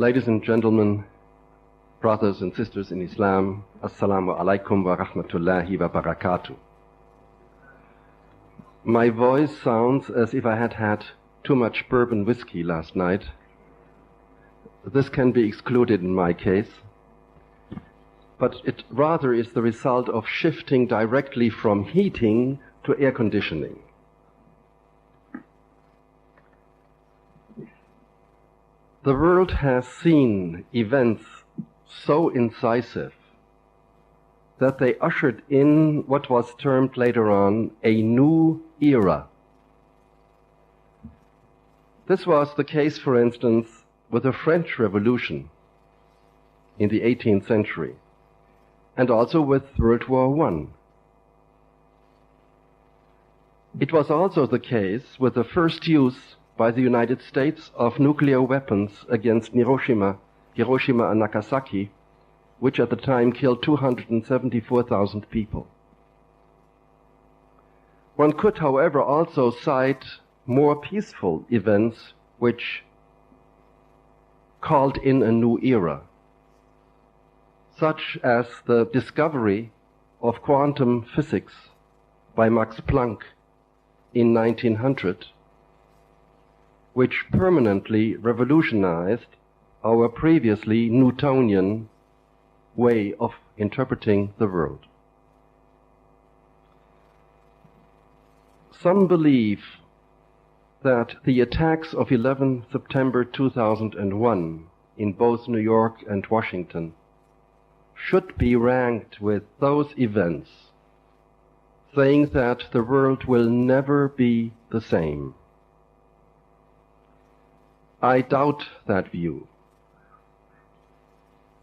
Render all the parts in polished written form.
Ladies and gentlemen, brothers and sisters in Islam, Assalamu alaikum wa rahmatullahi wa barakatuh. My voice sounds as if I had had too much bourbon whiskey last night. This can be excluded in my case, but it rather is the result of shifting directly from heating to air conditioning. The world has seen events so incisive that they ushered in what was termed later on a new era. This was the case, for instance, with the French Revolution in the 18th century, and also with World War I. It was also the case with the first use by the United States of nuclear weapons against Hiroshima and Nagasaki, which at the time killed 274,000 people. One could, however, also cite more peaceful events which called in a new era, such as the discovery of quantum physics by Max Planck in 1900, which permanently revolutionized our previously Newtonian way of interpreting the world. Some believe that the attacks of 11 September 2001 in both New York and Washington should be ranked with those events, saying that the world will never be the same. I doubt that view.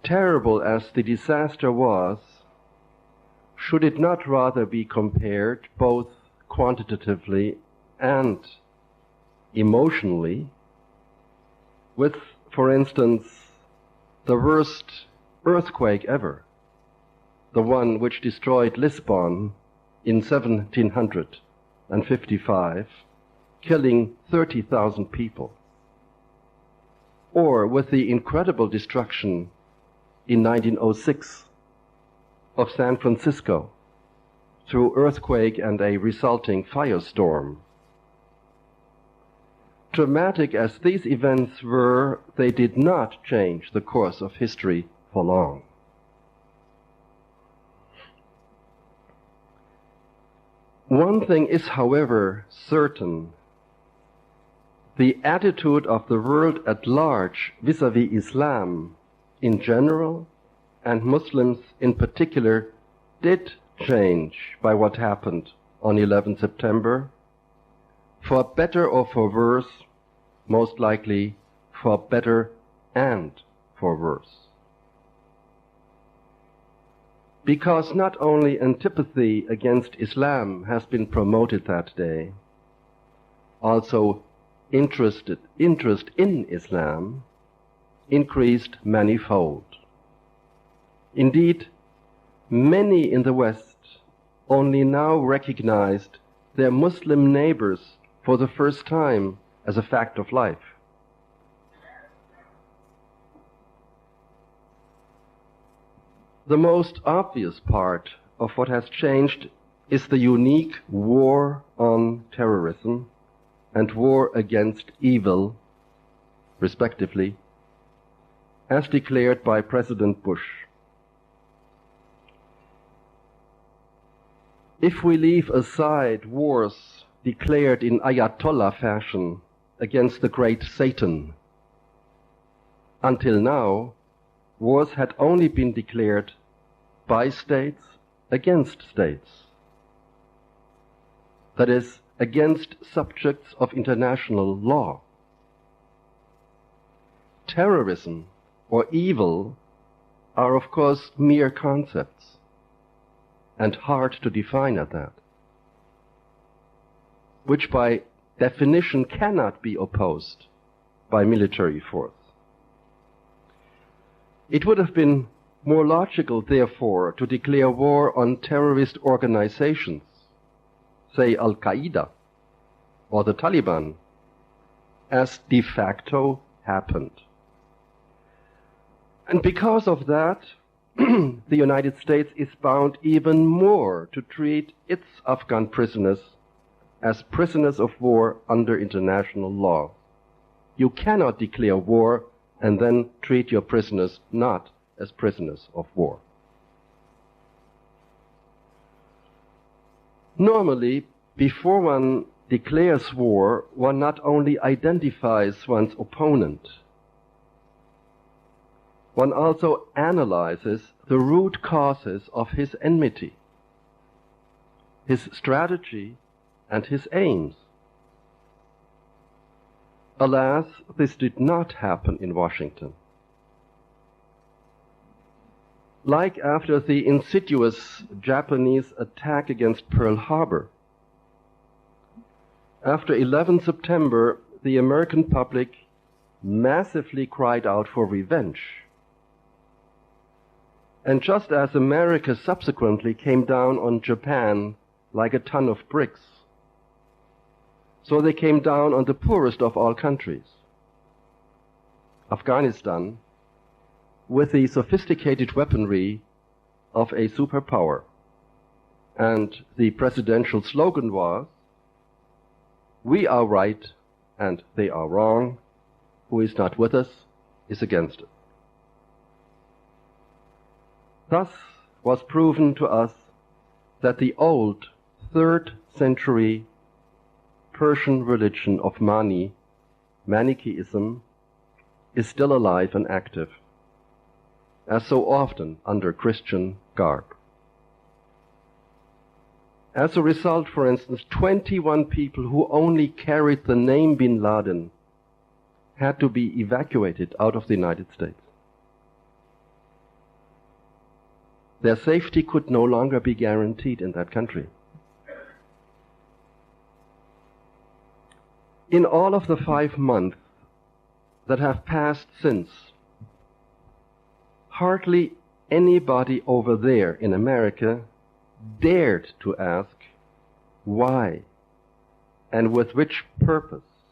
Terrible as the disaster was, should it not rather be compared both quantitatively and emotionally with, for instance, the worst earthquake ever, the one which destroyed Lisbon in 1755, killing 30,000 people, or with the incredible destruction in 1906 of San Francisco through earthquake and a resulting firestorm. Dramatic as these events were, they did not change the course of history for long. One thing is, however, certain. The attitude of the world at large vis-à-vis Islam in general and Muslims in particular did change by what happened on 11 September, for better or for worse, most likely for better and for worse. Because not only antipathy against Islam has been promoted that day, also interest in Islam increased manifold. Indeed, many in the West only now recognized their Muslim neighbors for the first time as a fact of life. The most obvious part of what has changed is the unique war on terrorism and war against evil, respectively, as declared by President Bush. If we leave aside wars declared in Ayatollah fashion against the great Satan, until now, wars had only been declared by states against states. That is, against subjects of international law. Terrorism or evil are, of course, mere concepts, and hard to define at that, which by definition cannot be opposed by military force. It would have been more logical, therefore, to declare war on terrorist organizations, say Al-Qaeda or the Taliban, as de facto happened. And because of that, the United States is bound even more to treat its Afghan prisoners as prisoners of war under international law. You cannot declare war and then treat your prisoners not as prisoners of war. Normally, before one declares war, one not only identifies one's opponent, one also analyzes the root causes of his enmity, his strategy, and his aims. Alas, this did not happen in Washington. Like after the insidious Japanese attack against Pearl Harbor, after 11 September, the American public massively cried out for revenge. And just as America subsequently came down on Japan like a ton of bricks, so they came down on the poorest of all countries, Afghanistan, with the sophisticated weaponry of a superpower. And the presidential slogan was, "We are right and they are wrong. Who is not with us is against us." Thus was proven to us that the old 3rd century Persian religion of Mani, Manichaeism, is still alive and active, as so often under Christian garb. As a result, for instance, 21 people who only carried the name Bin Laden had to be evacuated out of the United States. Their safety could no longer be guaranteed in that country. In all of the 5 months that have passed since, hardly anybody over there in America dared to ask why and with which purpose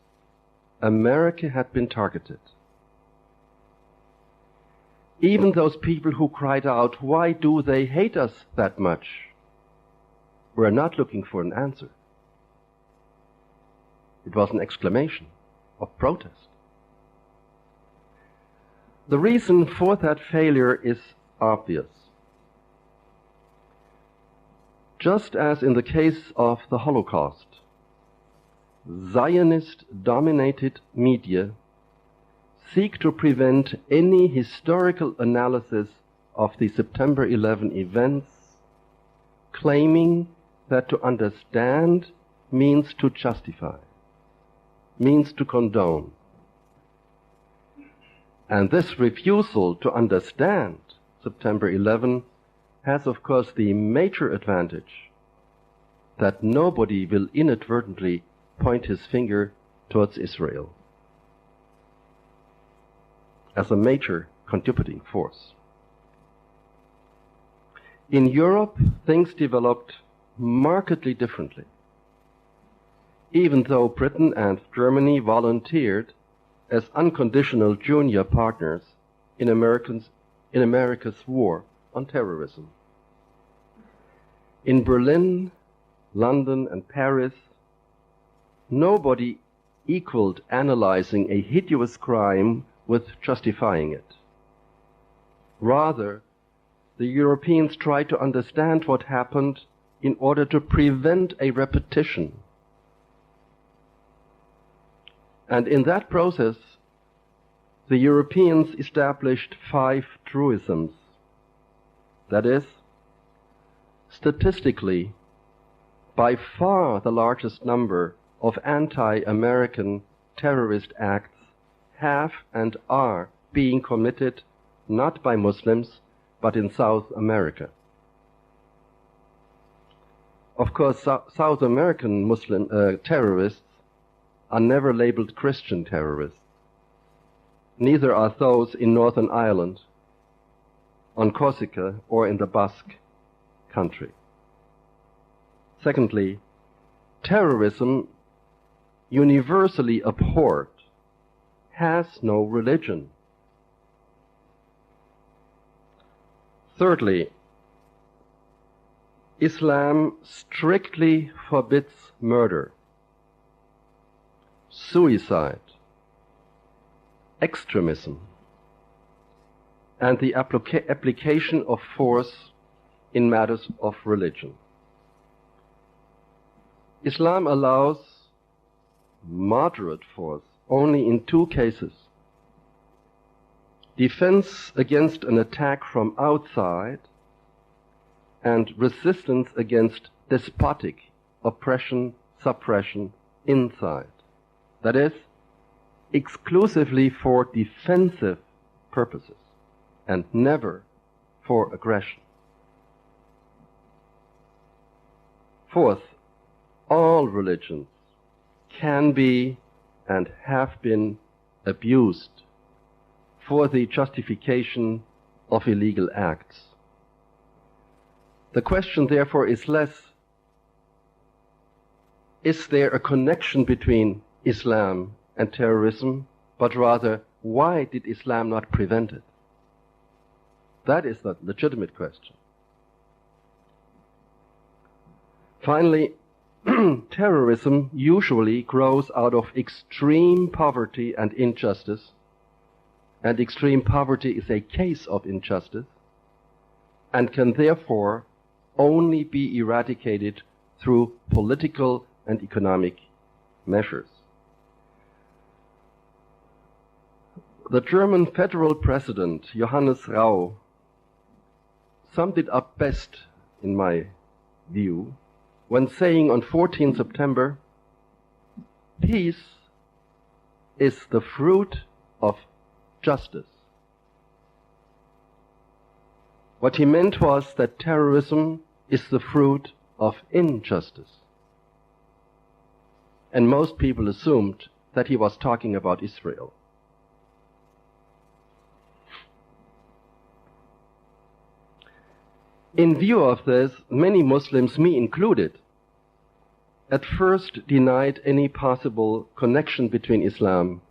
America had been targeted. Even those people who cried out, "Why do they hate us that much?" were not looking for an answer. It was an exclamation of protest. The reason for that failure is obvious. Just as in the case of the Holocaust, Zionist-dominated media seek to prevent any historical analysis of the September 11 events, claiming that to understand means to justify, means to condone. And this refusal to understand September 11 has, of course, the major advantage that nobody will inadvertently point his finger towards Israel as a major contributing force. In Europe, things developed markedly differently. Even though Britain and Germany volunteered as unconditional junior partners in America's war on terrorism. In Berlin, London, and Paris, nobody equaled analyzing a hideous crime with justifying it. Rather, the Europeans tried to understand what happened in order to prevent a repetition. And in that process, the Europeans established 5 truisms. That is, statistically, by far the largest number of anti-American terrorist acts have and are being committed not by Muslims, but in South America. Of course, South American Muslim terrorists are never labeled Christian terrorists. Neither are those in Northern Ireland, on Corsica, or in the Basque country. Secondly, terrorism, universally abhorred, has no religion. Thirdly, Islam strictly forbids murder, suicide, extremism, and the application of force in matters of religion. Islam allows moderate force only in two cases: defense against an attack from outside and resistance against despotic oppression, suppression inside. That is, exclusively for defensive purposes and never for aggression. Fourth, all religions can be and have been abused for the justification of illegal acts. The question, therefore, is less, is there a connection between Islam and terrorism, but rather, why did Islam not prevent it? That is the legitimate question. Finally, terrorism usually grows out of extreme poverty and injustice, and extreme poverty is a case of injustice, and can therefore only be eradicated through political and economic measures. The German federal president, Johannes Rau, summed it up best, in my view, when saying on 14 September, "Peace is the fruit of justice." What he meant was that terrorism is the fruit of injustice. And most people assumed that he was talking about Israel. In view of this, many Muslims, me included, at first denied any possible connection between Islam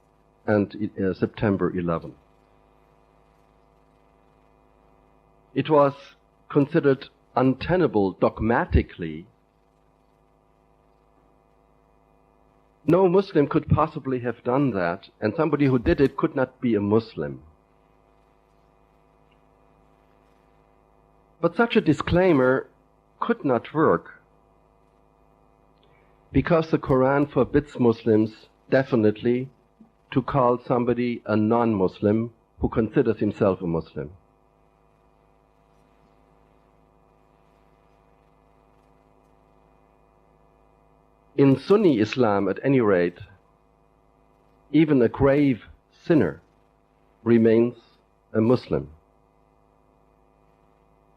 and September 11. It was considered untenable dogmatically. No Muslim could possibly have done that, and somebody who did it could not be a Muslim. But such a disclaimer could not work, because the Quran forbids Muslims definitely to call somebody a non-Muslim who considers himself a Muslim. In Sunni Islam, at any rate, even a grave sinner remains a Muslim.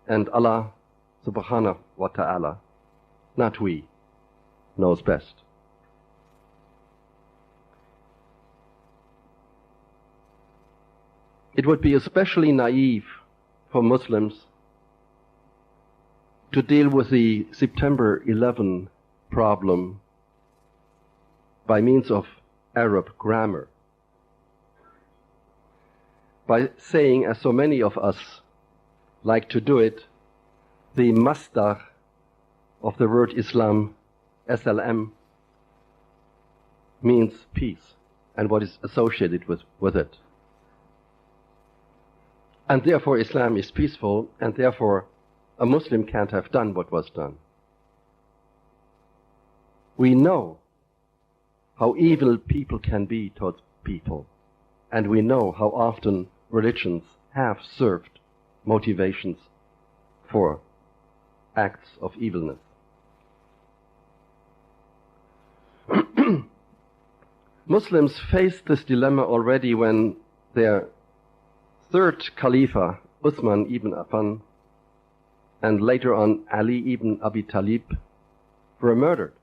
And Allah subhanahu wa ta'ala, not we, knows best. It would be especially naive for Muslims to deal with the September 11 problem by means of Arab grammar, by saying, as so many of us like to do it, the masdar of the word Islam, SLM, means peace and what is associated with it. And therefore Islam is peaceful, and therefore a Muslim can't have done what was done. We know how evil people can be towards people, and we know how often religions have served motivations for acts of evilness. Muslims faced this dilemma already when their third Khalifa, Uthman ibn Affan, and later on Ali ibn Abi Talib, were murdered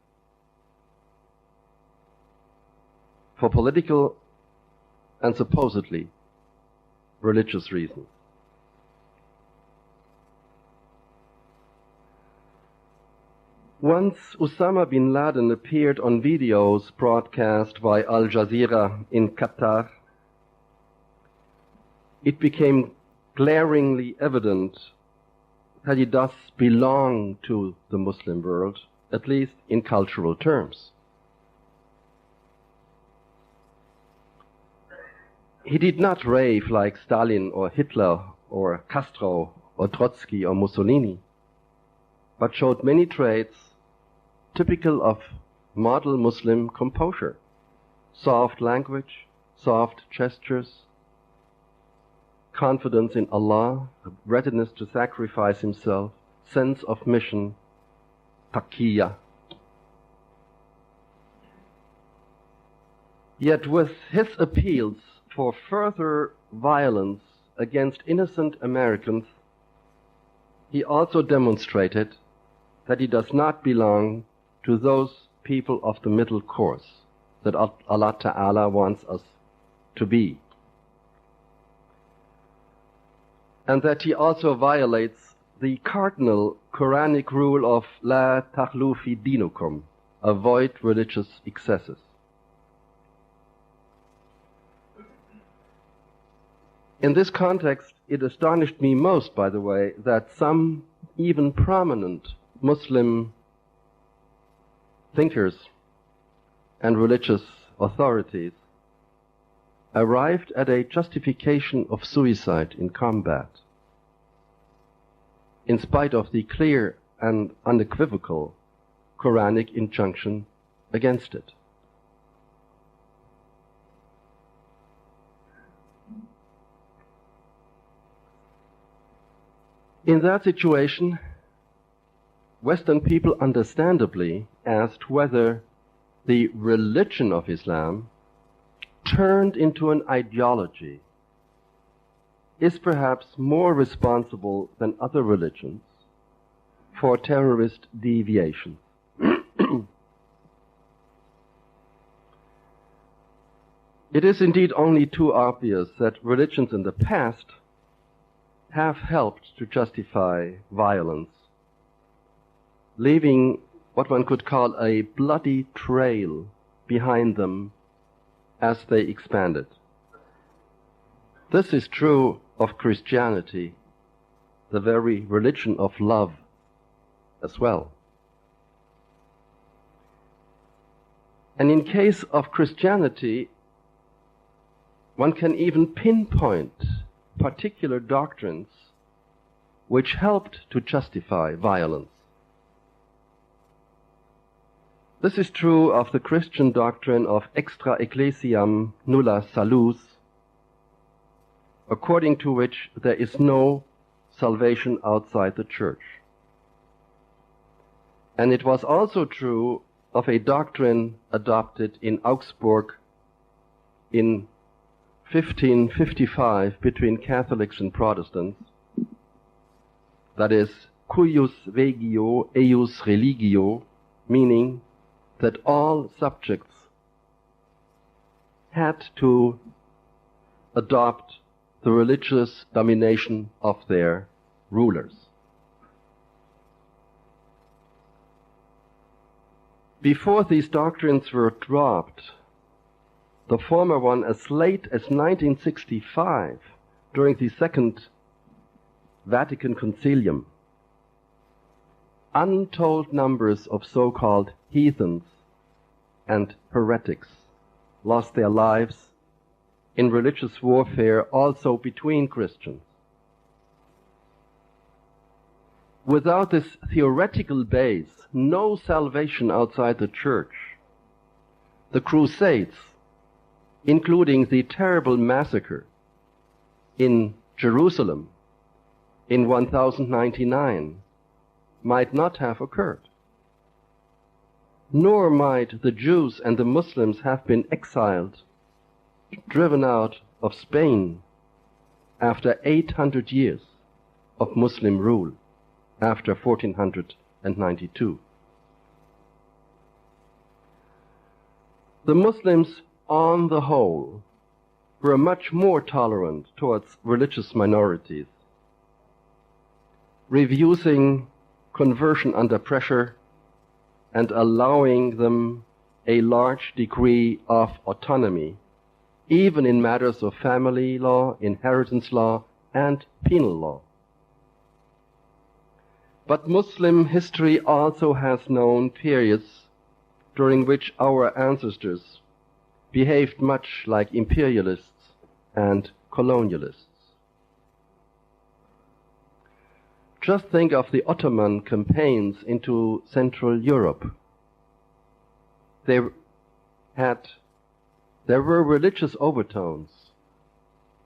for political and supposedly religious reasons. Once Osama bin Laden appeared on videos broadcast by Al Jazeera in Qatar, it became glaringly evident that he does belong to the Muslim world, at least in cultural terms. He did not rave like Stalin or Hitler or Castro or Trotsky or Mussolini, but showed many traits typical of model Muslim composure: soft language, soft gestures, confidence in Allah, readiness to sacrifice himself, sense of mission, taqiyya. Yet with his appeals for further violence against innocent Americans, he also demonstrated that he does not belong to those people of the middle course that Allah Ta'ala wants us to be. And that he also violates the cardinal Quranic rule of La taghlu fi dinukum, avoid religious excesses. In this context, it astonished me most, by the way, that some even prominent Muslim thinkers and religious authorities arrived at a justification of suicide in combat, in spite of the clear and unequivocal Quranic injunction against it. In that situation, Western people understandably asked whether the religion of Islam, turned into an ideology, is perhaps more responsible than other religions for terrorist deviations. It is indeed only too obvious that religions in the past have helped to justify violence, leaving what one could call a bloody trail behind them as they expanded. This is true of Christianity, the very religion of love, as well. And in case of Christianity, one can even pinpoint particular doctrines which helped to justify violence. This is true of the Christian doctrine of extra ecclesiam nulla salus, according to which there is no salvation outside the church. And it was also true of a doctrine adopted in Augsburg in 1555 between Catholics and Protestants, that is, cuius regio eius religio, meaning that all subjects had to adopt the religious domination of their rulers. Before these doctrines were dropped, the former one as late as 1965, during the Second Vatican Concilium, untold numbers of so-called heathens and heretics lost their lives in religious warfare also between Christians. Without this theoretical base, no salvation outside the church. The Crusades, including the terrible massacre in Jerusalem in 1099, might not have occurred. Nor might the Jews and the Muslims have been exiled, driven out of Spain after 800 years of Muslim rule, after 1492. The Muslims, on the whole, were much more tolerant towards religious minorities, refusing conversion under pressure and allowing them a large degree of autonomy, even in matters of family law, inheritance law, and penal law. But Muslim history also has known periods during which our ancestors behaved much like imperialists and colonialists. Just think of the Ottoman campaigns into Central Europe. There were religious overtones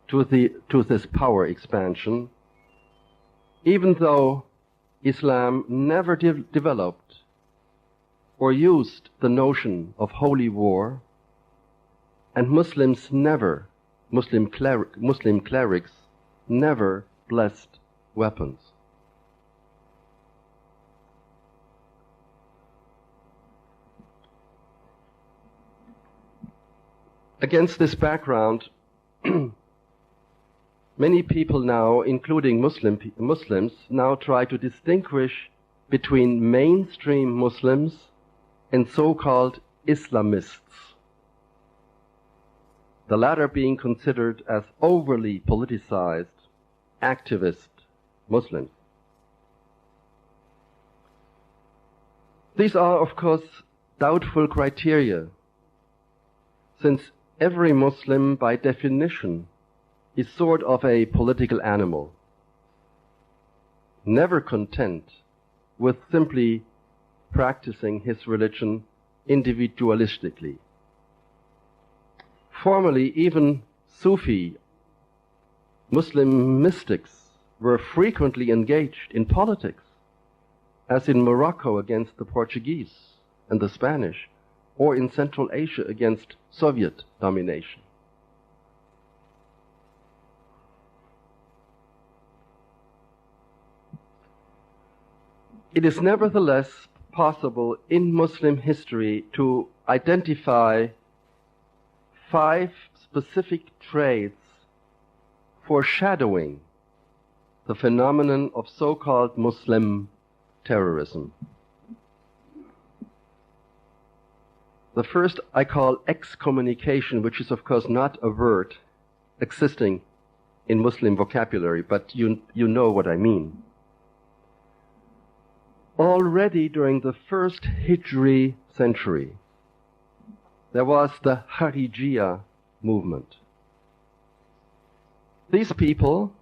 to this power expansion, even though Islam never developed or used the notion of holy war, and Muslim clerics never blessed weapons. Against this background, many people now, including Muslims, now try to distinguish between mainstream Muslims and so-called Islamists, the latter being considered as overly politicized, activist Muslims. These are, of course, doubtful criteria, since every Muslim, by definition, is sort of a political animal, never content with simply practicing his religion individualistically. Formerly, even Sufi Muslim mystics were frequently engaged in politics, as in Morocco against the Portuguese and the Spanish, or in Central Asia against Soviet domination. It is nevertheless possible in Muslim history to identify 5 specific traits foreshadowing the phenomenon of so-called Muslim terrorism. The first I call excommunication, which is of course not a word existing in Muslim vocabulary, but you know what I mean. Already during the first Hijri century, there was the Harijiyya movement. These people,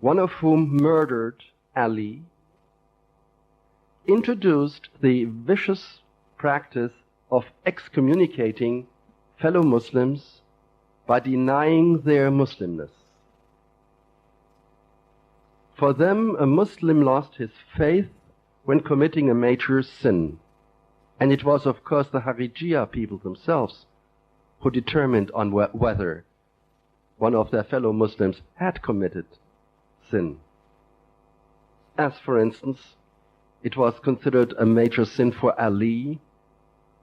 one of whom murdered Ali, introduced the vicious practice of excommunicating fellow Muslims by denying their Muslimness. For them, a Muslim lost his faith when committing a major sin. And it was, of course, the Harijiyya people themselves who determined on whether one of their fellow Muslims had committed sin. As, for instance, it was considered a major sin for Ali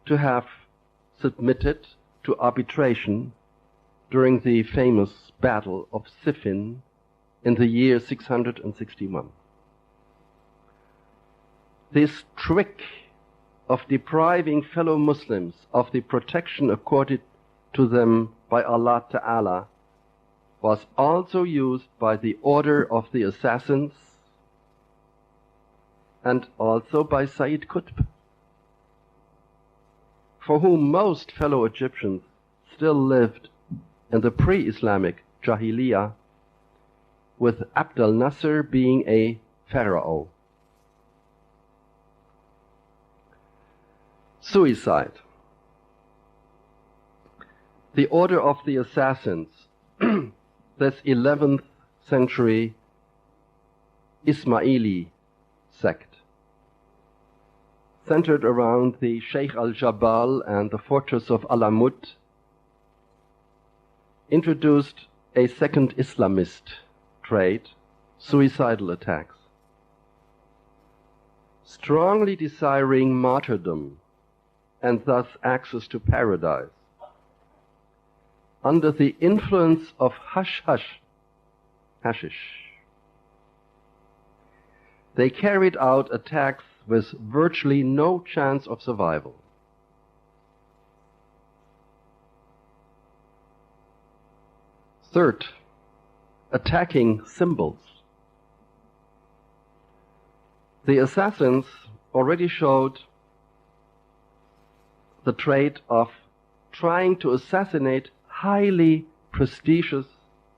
to have submitted to arbitration during the famous Battle of Siffin in the year 661. This trick of depriving fellow Muslims of the protection accorded to them by Allah Ta'ala was also used by the Order of the Assassins and also by Sayyid Qutb, for whom most fellow Egyptians still lived in the pre-Islamic Jahiliyyah, with Abd al-Nasr being a pharaoh. Suicide. The Order of the Assassins, this 11th century Ismaili sect, centered around the Sheikh al-Jabal and the fortress of Alamut, introduced a second Islamist trait, suicidal attacks. Strongly desiring martyrdom and thus access to paradise, under the influence of hashish, they carried out attacks with virtually no chance of survival. Third, attacking symbols. The assassins already showed the trait of trying to assassinate highly prestigious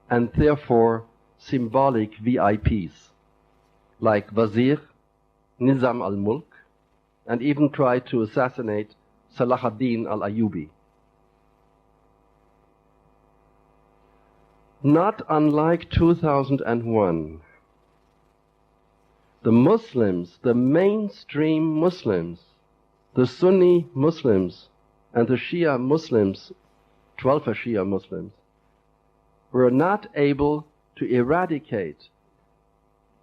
and therefore symbolic VIPs like Wazir, Nizam al-Mulk, and even tried to assassinate Salah ad-Din al-Ayyubi. Not unlike 2001, the Muslims, the mainstream Muslims, the Sunni Muslims and the Shia Muslims, 12 Shia Muslims, were not able to eradicate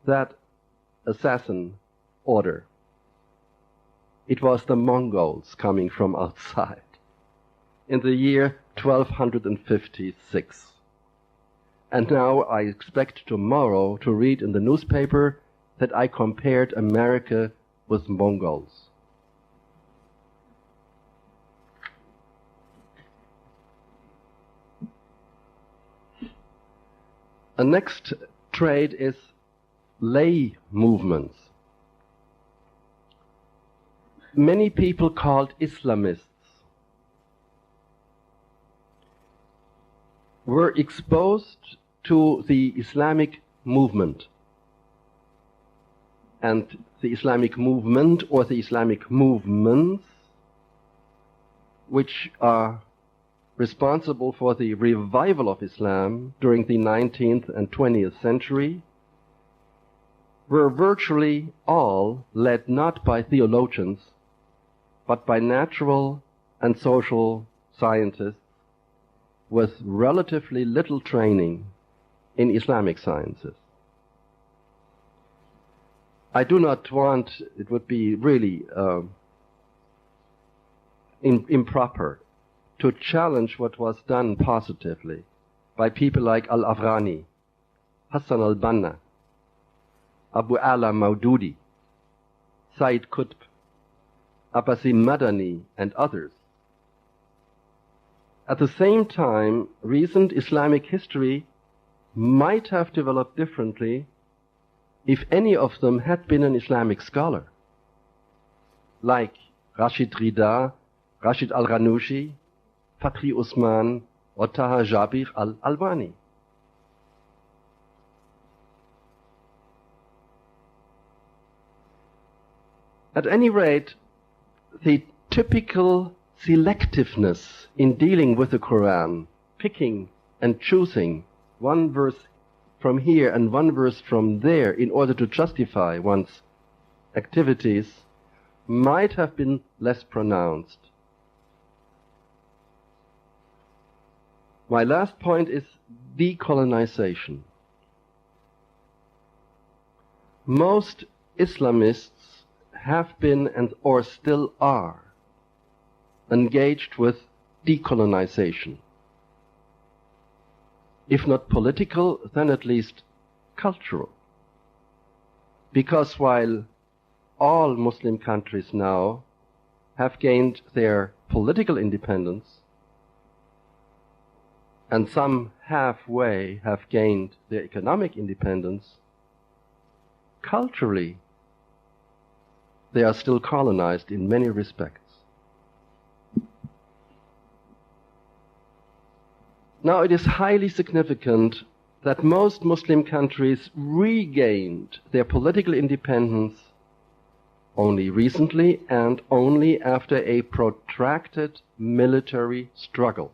that assassin order. It was the Mongols coming from outside in the year 1256. And now I expect tomorrow to read in the newspaper that I compared America with Mongols. The next trait is lay movements. Many people called Islamists were exposed to the Islamic movement, and the Islamic movement or the Islamic movements which are responsible for the revival of Islam during the 19th and 20th century were virtually all led not by theologians but by natural and social scientists with relatively little training in Islamic sciences. I do not want, it would be really improper to challenge what was done positively by people like Al-Afghani, Hassan al-Banna, Abu Ala Maududi, Said Qutb, Abbasi Madani, and others. At the same time, recent Islamic history might have developed differently if any of them had been an Islamic scholar, like Rashid Rida, Rashid al-Ghanouchi, Fatri Usman, or Taha Jabir al-Albani. At any rate, the typical selectiveness in dealing with the Quran, picking and choosing one verse from here and one verse from there in order to justify one's activities, might have been less pronounced. My last point is decolonization. Most Islamists have been and or still are engaged with decolonization. If not political, then at least cultural. Because while all Muslim countries now have gained their political independence, and some halfway have gained their economic independence, culturally they are still colonized in many respects. Now it is highly significant that most Muslim countries regained their political independence only recently and only after a protracted military struggle.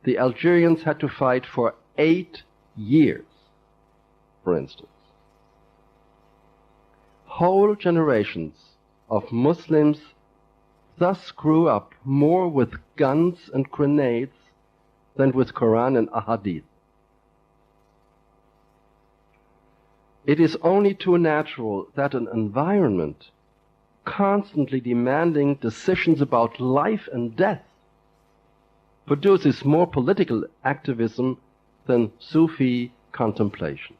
The Algerians had to fight for 8 years, for instance. Whole generations of Muslims thus grew up more with guns and grenades than with Quran and Ahadith. It is only too natural that an environment constantly demanding decisions about life and death produces more political activism than Sufi contemplation.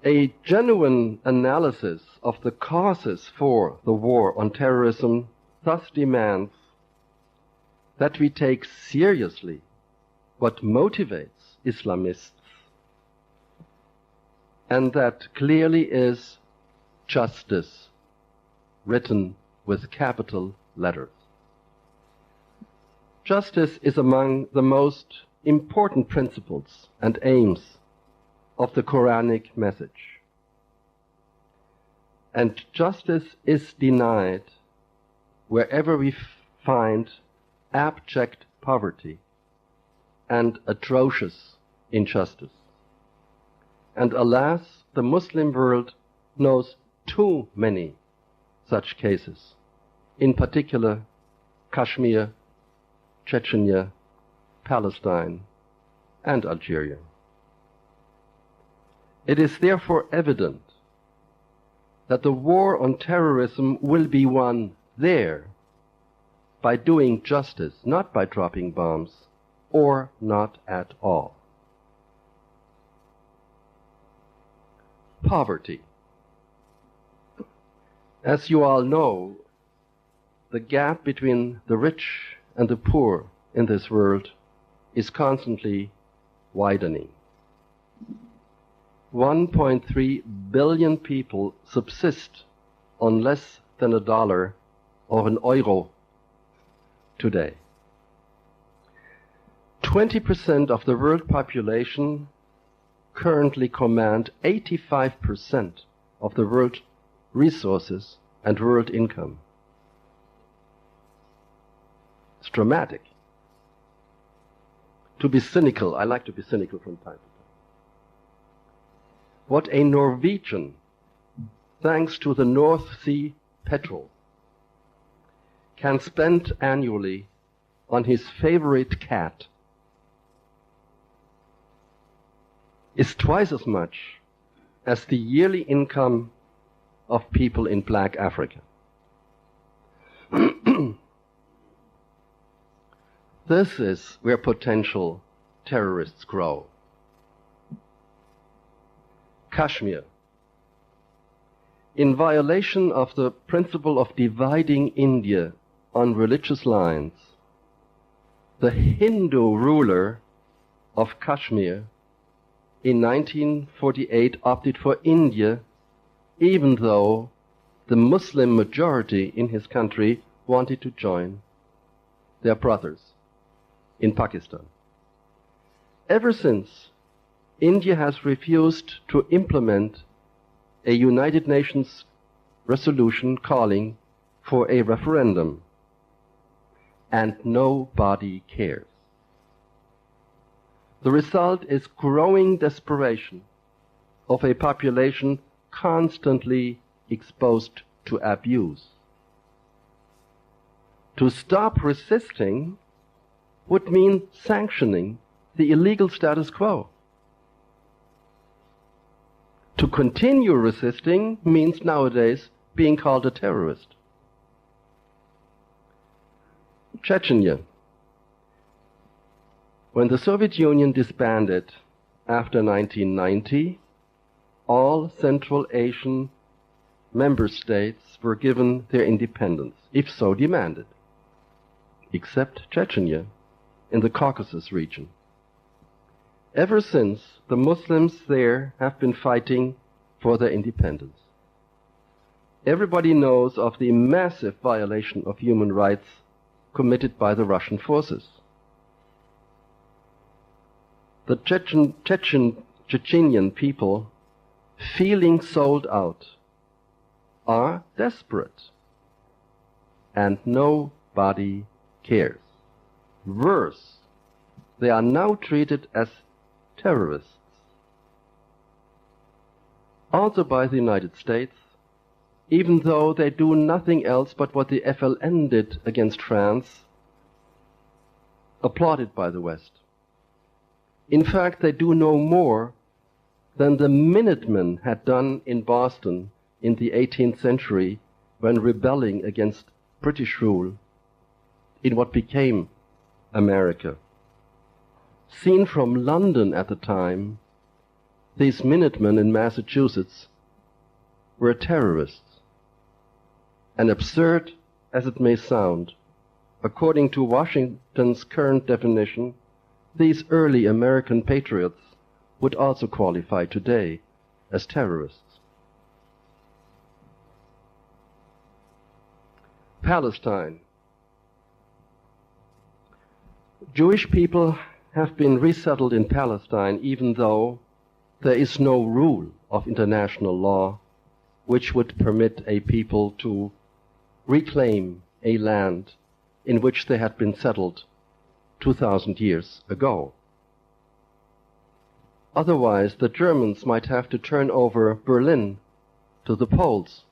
A genuine analysis of the causes for the war on terrorism thus demands that we take seriously what motivates Islamists and that clearly is justice, written with capital letters. Justice is among the most important principles and aims of the Quranic message. And justice is denied wherever we find abject poverty and atrocious injustice. And alas, the Muslim world knows too many such cases, in particular Kashmir, Chechnya, Palestine, and Algeria. It is therefore evident that the war on terrorism will be won there by doing justice, not by dropping bombs, or not at all. Poverty. As you all know, the gap between the rich and the poor in this world is constantly widening. 1.3 billion people subsist on less than $1 or an euro today. 20% of the world population currently command 85% of the world resources and world income. It's dramatic. To be cynical, I like to be cynical from time to time. What a Norwegian, thanks to the North Sea petrol, can spend annually on his favorite cat is twice as much as the yearly income of people in Black Africa. This is where potential terrorists grow. Kashmir. In violation of the principle of dividing India on religious lines, the Hindu ruler of Kashmir in 1948 opted for India, even though the Muslim majority in his country wanted to join their brothers in Pakistan. Ever since, India has refused to implement a United Nations resolution calling for a referendum, and nobody cares. The result is growing desperation of a population constantly exposed to abuse. To stop resisting would mean sanctioning the illegal status quo. To continue resisting means nowadays being called a terrorist. Chechnya. When the Soviet Union disbanded after 1990, all Central Asian member states were given their independence, if so demanded, except Chechnya in the Caucasus region. Ever since, the Muslims there have been fighting for their independence. Everybody knows of the massive violation of human rights committed by the Russian forces. The Chechenian people, feeling sold out, are desperate, and nobody cares. Worse, they are now treated as terrorists. Also by the United States, even though they do nothing else but what the FLN did against France, applauded by the West. In fact, they do no more than the Minutemen had done in Boston in the 18th century when rebelling against British rule in what became America. Seen from London at the time, these Minutemen in Massachusetts were terrorists. And absurd as it may sound, according to Washington's current definition, these early American patriots would also qualify today as terrorists. Palestine. Jewish people have been resettled in Palestine even though there is no rule of international law which would permit a people to reclaim a land in which they had been settled 2,000 years ago. Otherwise, the Germans might have to turn over Berlin to the Poles,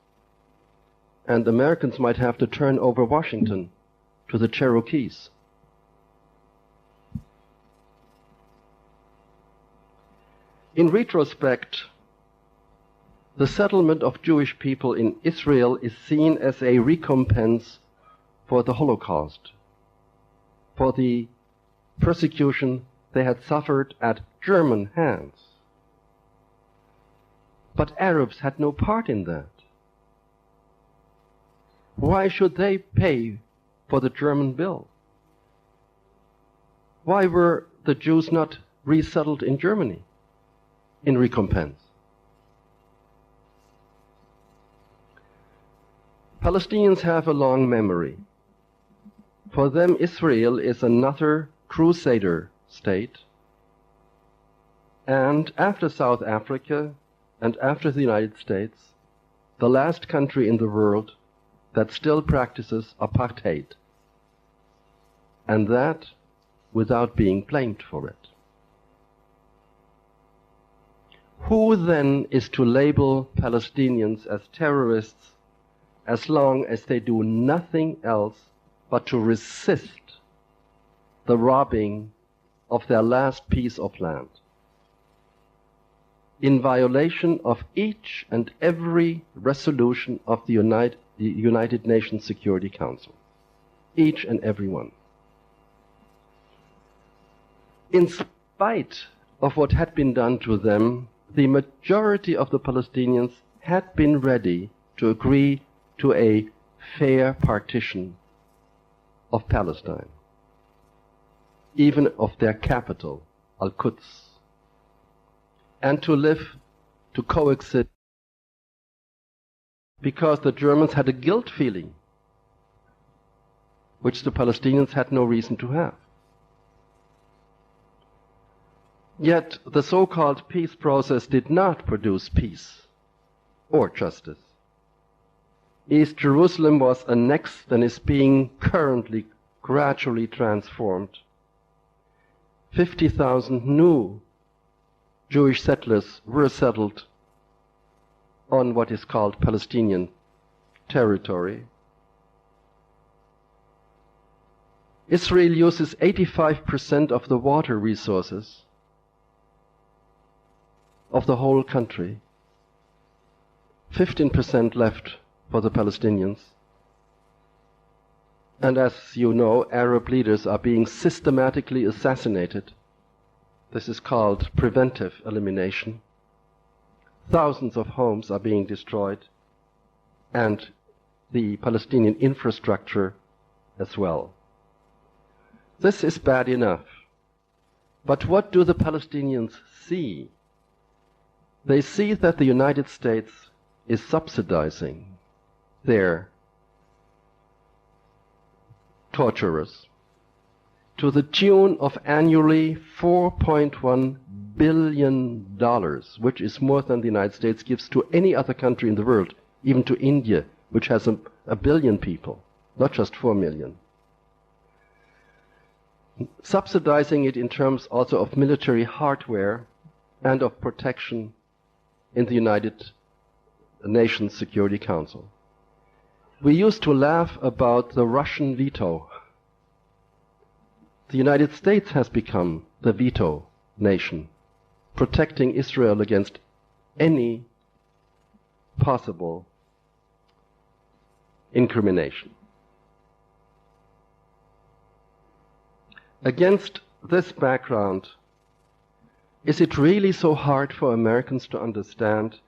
and the Americans might have to turn over Washington to the Cherokees. In retrospect, the settlement of Jewish people in Israel is seen as a recompense for the Holocaust, for the persecution they had suffered at German hands. But Arabs had no part in that. Why should they pay for the German bill? Why were the Jews not resettled in Germany in recompense? Palestinians have a long memory. For them, Israel is another crusader state, and after South Africa and after the United States, the last country in the world that still practices apartheid, and that without being blamed for it. Who then is to label Palestinians as terrorists as long as they do nothing else but to resist the robbing of their last piece of land, in violation of each and every resolution of the United Nations Security Council, each and every one. In spite of what had been done to them, the majority of the Palestinians had been ready to agree to a fair partition of Palestine, even of their capital, Al-Quds, and to live, to coexist, because the Germans had a guilt feeling, which the Palestinians had no reason to have. Yet the so-called peace process did not produce peace or justice. East Jerusalem was annexed and is being currently gradually transformed. 50,000 new Jewish settlers were settled on what is called Palestinian territory. Israel uses 85% of the water resources of the whole country. 15% left for the Palestinians. And as you know, Arab leaders are being systematically assassinated. This is called preventive elimination. Thousands of homes are being destroyed, and the Palestinian infrastructure as well. This is bad enough. But what do the Palestinians see? They see that the United States is subsidizing their torturers to the tune of annually $4.1 billion, which is more than the United States gives to any other country in the world, even to India, which has a billion people, not just 4 million. Subsidizing it in terms also of military hardware and of protection in the United Nations Security Council. We used to laugh about the Russian veto. The United States has become the veto nation, protecting Israel against any possible incrimination. Against this background, is it really so hard for Americans to understand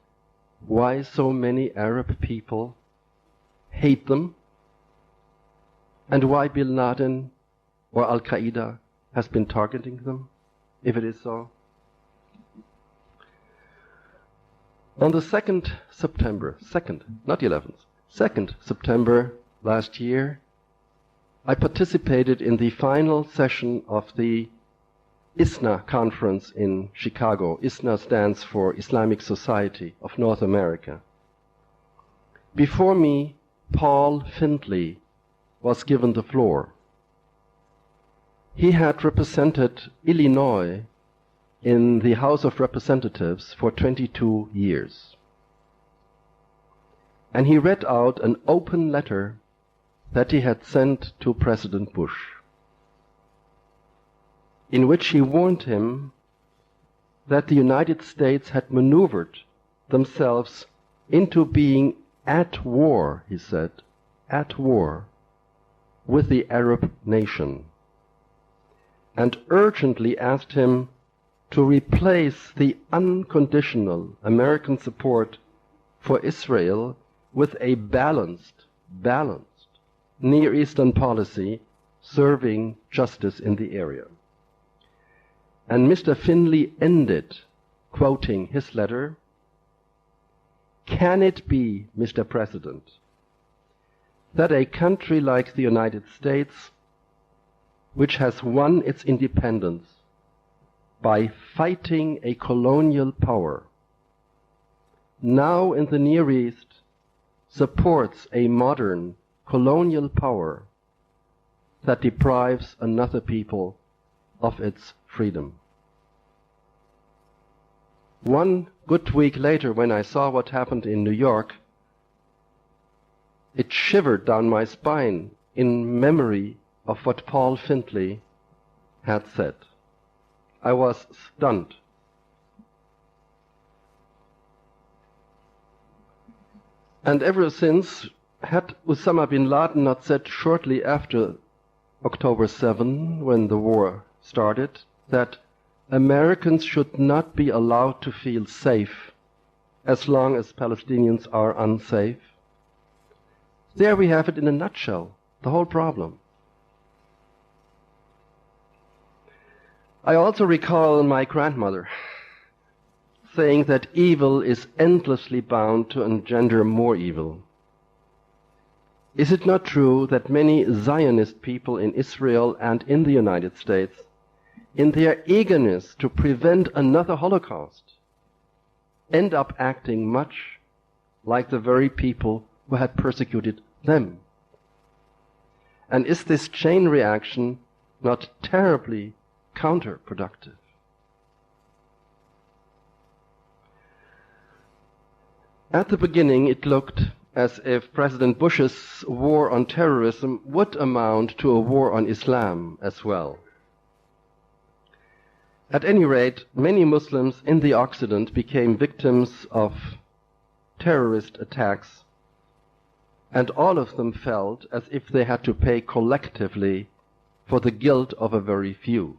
why so many Arab people hate them, and why Bin Laden or Al-Qaeda has been targeting them, if it is so? On the 2nd September, 2nd, not 11th, 2nd September last year, I participated in the final session of the ISNA conference in Chicago. ISNA stands for Islamic Society of North America. Before me, Paul Findley was given the floor. He had represented Illinois in the House of Representatives for 22 years. And he read out an open letter that he had sent to President Bush, in which he warned him that the United States had maneuvered themselves into being at war, he said, at war with the Arab nation, and urgently asked him to replace the unconditional American support for Israel with a balanced Near Eastern policy serving justice in the area. And Mr. Findley ended, quoting his letter, "Can it be, Mr. President, that a country like the United States, which has won its independence by fighting a colonial power, now in the Near East supports a modern colonial power that deprives another people of its freedom?" One good week later, when I saw what happened in New York, it shivered down my spine in memory of what Paul Findley had said. I was stunned. And ever since, had Osama bin Laden not said shortly after October 7, when the war started, that Americans should not be allowed to feel safe as long as Palestinians are unsafe? There we have it in a nutshell, the whole problem. I also recall my grandmother saying that evil is endlessly bound to engender more evil. Is it not true that many Zionist people in Israel and in the United States, in their eagerness to prevent another Holocaust, end up acting much like the very people who had persecuted them? And is this chain reaction not terribly counterproductive? At the beginning, it looked as if President Bush's war on terrorism would amount to a war on Islam as well. At any rate, many Muslims in the Occident became victims of terrorist attacks, and all of them felt as if they had to pay collectively for the guilt of a very few.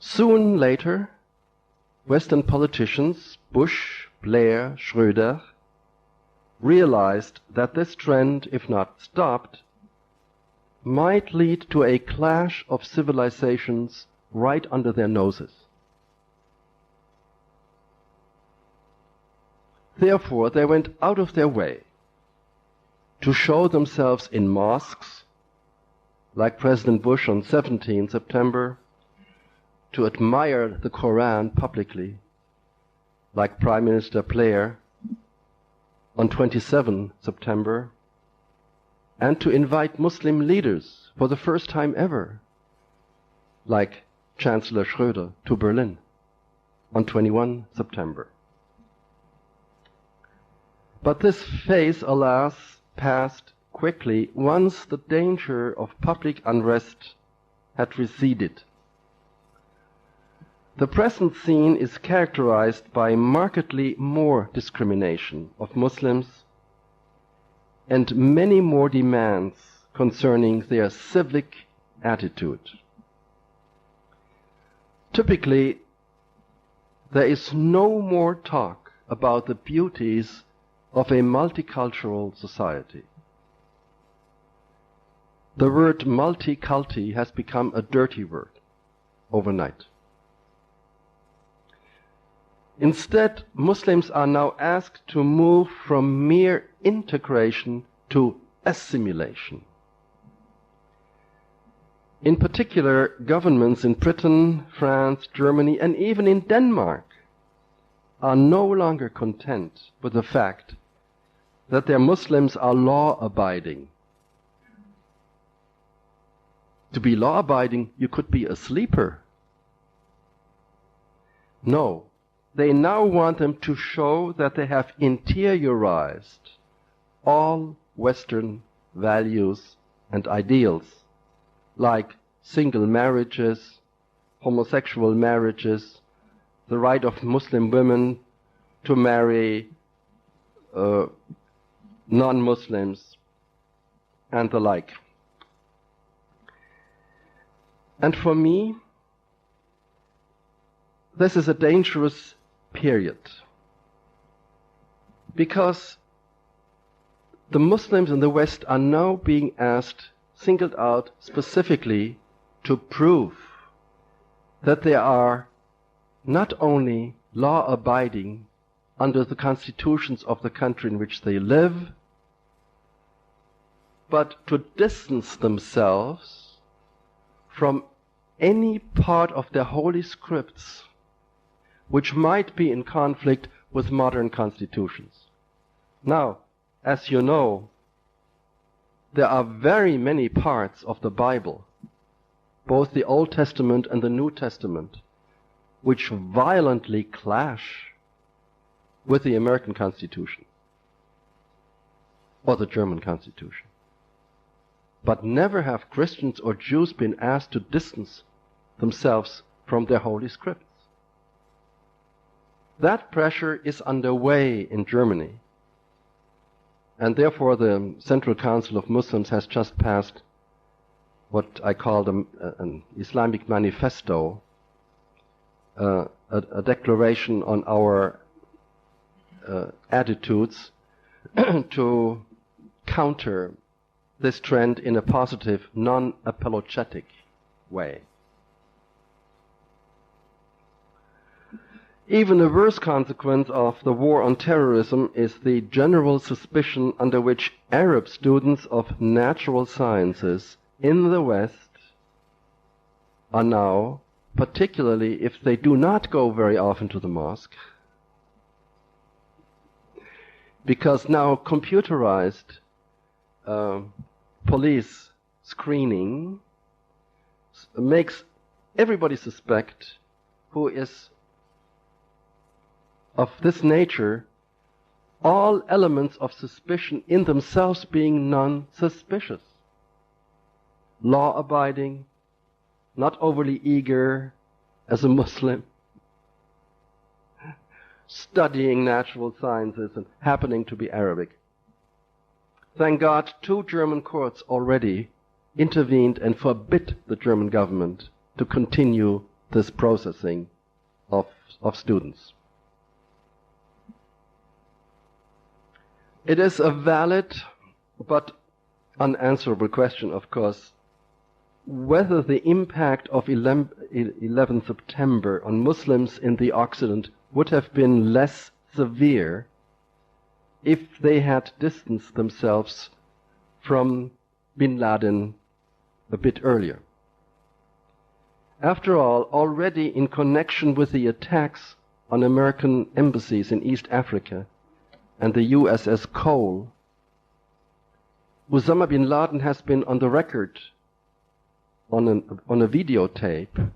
Soon later, Western politicians, Bush, Blair, Schröder, realized that this trend, if not stopped, might lead to a clash of civilizations right under their noses. Therefore, they went out of their way to show themselves in mosques, like President Bush on 17 September, to admire the Quran publicly, like Prime Minister Blair on 27 September, and to invite Muslim leaders for the first time ever, like Chancellor Schröder, to Berlin on 21 September. But this phase, alas, passed quickly once the danger of public unrest had receded. The present scene is characterized by markedly more discrimination of Muslims and many more demands concerning their civic attitude. Typically, there is no more talk about the beauties of a multicultural society. The word multiculti has become a dirty word overnight. Instead, Muslims are now asked to move from mere integration to assimilation. In particular, governments in Britain, France, Germany, and even in Denmark are no longer content with the fact that their Muslims are law-abiding. To be law-abiding, you could be a sleeper. No, they now want them to show that they have interiorized all Western values and ideals, like single marriages, homosexual marriages, the right of Muslim women to marry non-Muslims, and the like. And for me, this is a dangerous period, because the Muslims in the West are now being asked, singled out specifically, to prove that they are not only law-abiding under the constitutions of the country in which they live, but to distance themselves from any part of their holy scripts which might be in conflict with modern constitutions. Now, as you know, there are very many parts of the Bible, both the Old Testament and the New Testament, which violently clash with the American Constitution or the German Constitution. But never have Christians or Jews been asked to distance themselves from their holy scripts. That pressure is underway in Germany, and therefore the Central Council of Muslims has just passed what I call an Islamic manifesto, a declaration on our attitudes to counter this trend in a positive, non-apologetic way. Even a worse consequence of the war on terrorism is the general suspicion under which Arab students of natural sciences in the West are now, particularly if they do not go very often to the mosque, because now computerized police screening makes everybody suspect who is of this nature, all elements of suspicion in themselves being non-suspicious. Law-abiding, not overly eager as a Muslim, studying natural sciences and happening to be Arabic. Thank God, 2 German courts already intervened and forbid the German government to continue this processing of students. It is a valid but unanswerable question, of course, whether the impact of 11 September on Muslims in the Occident would have been less severe if they had distanced themselves from bin Laden a bit earlier. After all, already in connection with the attacks on American embassies in East Africa and the USS Cole, Osama bin Laden has been on the record on a videotape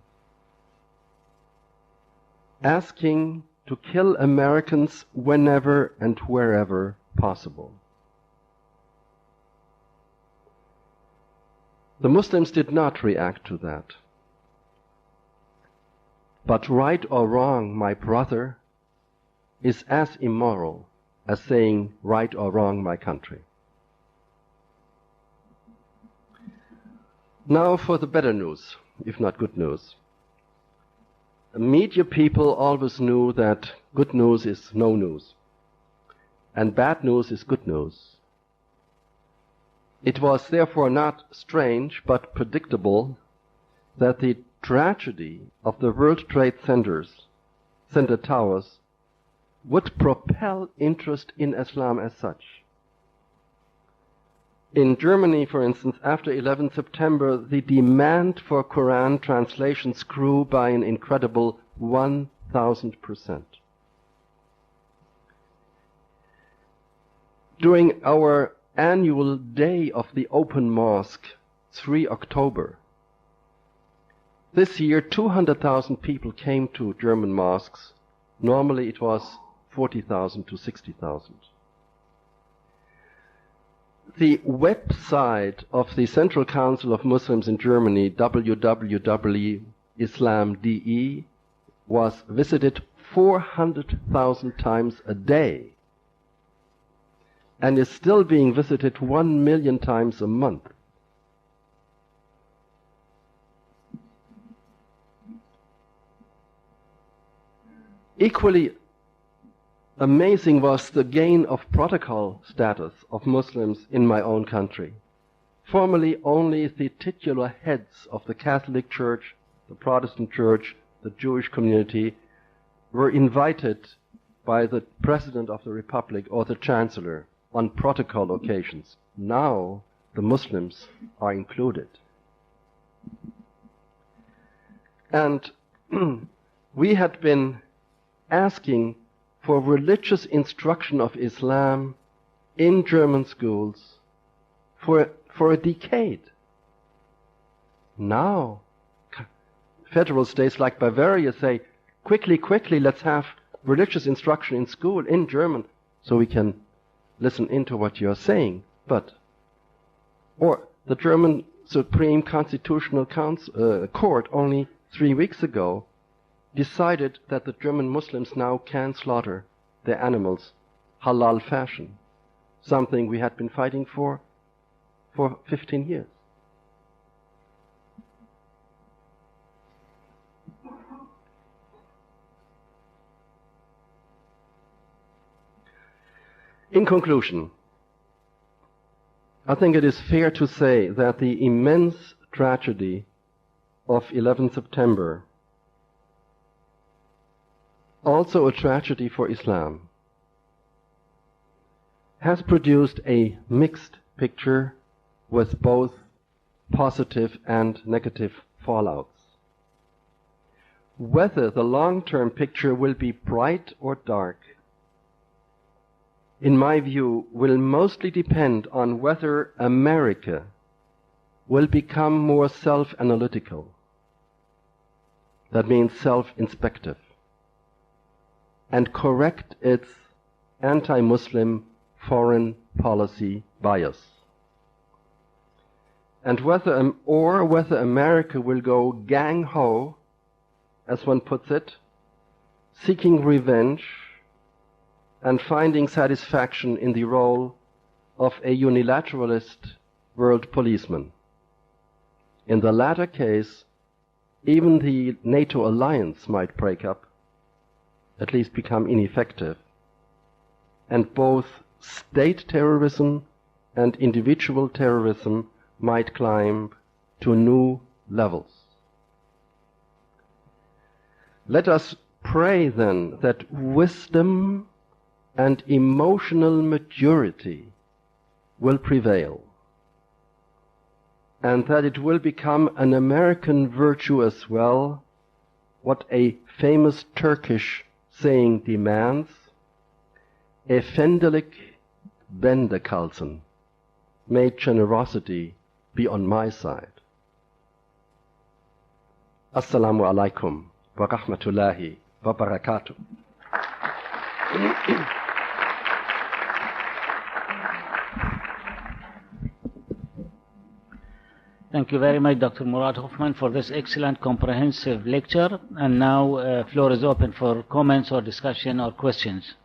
asking to kill Americans whenever and wherever possible. The Muslims did not react to that. But right or wrong, my brother, is as immoral as saying right or wrong, my country. Now for the better news, if not good news. Media people always knew that good news is no news, and bad news is good news. It was therefore not strange but predictable that the tragedy of the World Trade Center towers would propel interest in Islam as such. In Germany, for instance, after 11 September, the demand for Quran translations grew by an incredible 1,000%. During our annual Day of the Open Mosque, 3 October, this year 200,000 people came to German mosques. Normally it was 40,000 to 60,000. The website of the Central Council of Muslims in Germany, www.islam.de, was visited 400,000 times a day and is still being visited 1 million times a month. Equally amazing was the gain of protocol status of Muslims in my own country. Formerly, only the titular heads of the Catholic Church, the Protestant Church, the Jewish community were invited by the President of the Republic or the Chancellor on protocol occasions. Now the Muslims are included. And we had been asking for religious instruction of Islam in German schools for a decade. Now, federal states like Bavaria say, quickly, let's have religious instruction in school in German so we can listen into what you're saying. Or the German Supreme Constitutional Court only 3 weeks ago decided that the German Muslims now can slaughter their animals halal fashion, something we had been fighting for 15 years. In conclusion, I think it is fair to say that the immense tragedy of 11 September, also a tragedy for Islam, has produced a mixed picture with both positive and negative fallouts. Whether the long-term picture will be bright or dark, in my view, will mostly depend on whether America will become more self-analytical. That means self-inspective, and correct its anti-Muslim foreign policy bias. And whether America will go gang-ho, as one puts it, seeking revenge and finding satisfaction in the role of a unilateralist world policeman. In the latter case, even the NATO alliance might break up, at least become ineffective, and both state terrorism and individual terrorism might climb to new levels. Let us pray then that wisdom and emotional maturity will prevail, and that it will become an American virtue as well, what a famous Turkish saying demands: Efendilik bende kalsın, may generosity be on my side. Assalamu alaikum wa rahmatullahi wa barakatuh. Thank you very much, Dr. Murad Hofmann, for this excellent comprehensive lecture. And now floor is open for comments or discussion or questions.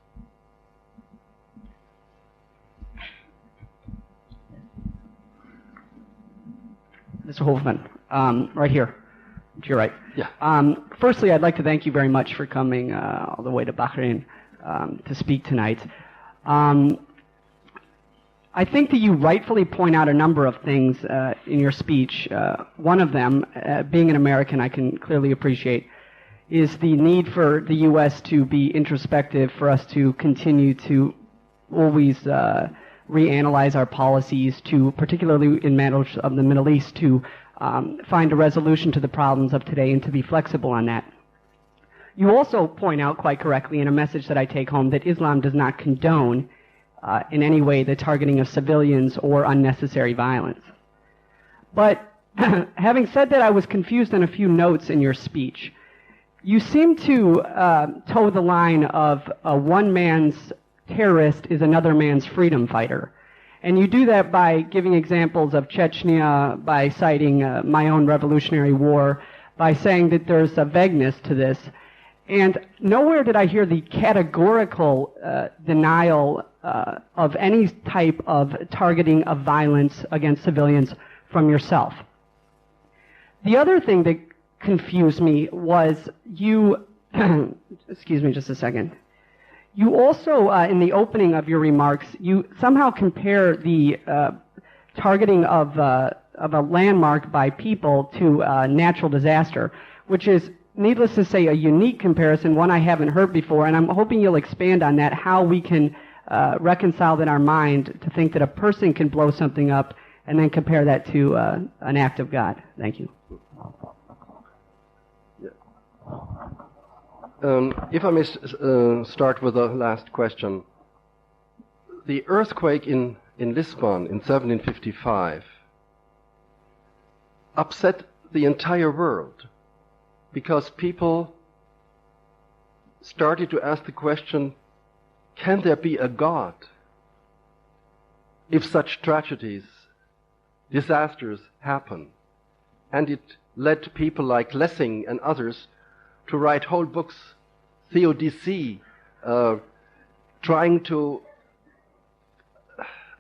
Mr. Hofmann, right here, to your right. Yeah. Firstly, I'd like to thank you very much for coming all the way to Bahrain to speak tonight. I think that you rightfully point out a number of things in your speech. One of them, being an American, I can clearly appreciate, is the need for the U.S. to be introspective, for us to continue to always reanalyze our policies, to, particularly in matters of the Middle East, to find a resolution to the problems of today and to be flexible on that. You also point out quite correctly in a message that I take home that Islam does not condone in any way the targeting of civilians or unnecessary violence. But having said that, I was confused on a few notes in your speech. You seem to toe the line of one man's terrorist is another man's freedom fighter. And you do that by giving examples of Chechnya, by citing my own Revolutionary War, by saying that there's a vagueness to this. And nowhere did I hear the categorical denial of any type of targeting of violence against civilians from yourself. The other thing that confused me was you, excuse me just a second, you also, in the opening of your remarks, you somehow compare the targeting of a landmark by people to natural disaster, which is, needless to say, a unique comparison, one I haven't heard before, and I'm hoping you'll expand on that, how we can reconcile in our mind to think that a person can blow something up and then compare that to an act of God. Thank you. If I may start with the last question. The earthquake in Lisbon in 1755 upset the entire world because people started to ask the question, can there be a God if such tragedies, disasters happen? And it led people like Lessing and others to write whole books, theodicy, trying to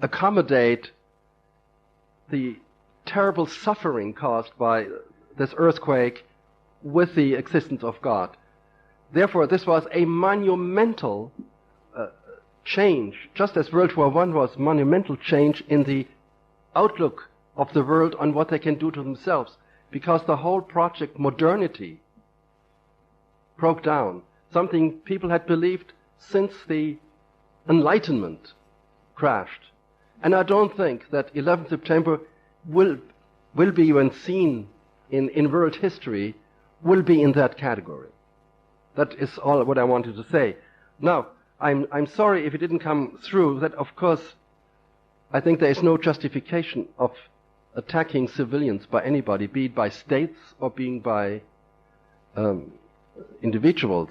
accommodate the terrible suffering caused by this earthquake with the existence of God. Therefore, this was a monumental change, just as World War I was monumental change in the outlook of the world on what they can do to themselves, because the whole project modernity broke down, something people had believed since the Enlightenment crashed. And I don't think that 11 September will be, when seen in world history, will be in that category. That is all what I wanted to say. Now, I'm sorry if it didn't come through that, of course, I think there is no justification of attacking civilians by anybody, be it by states or being by individuals.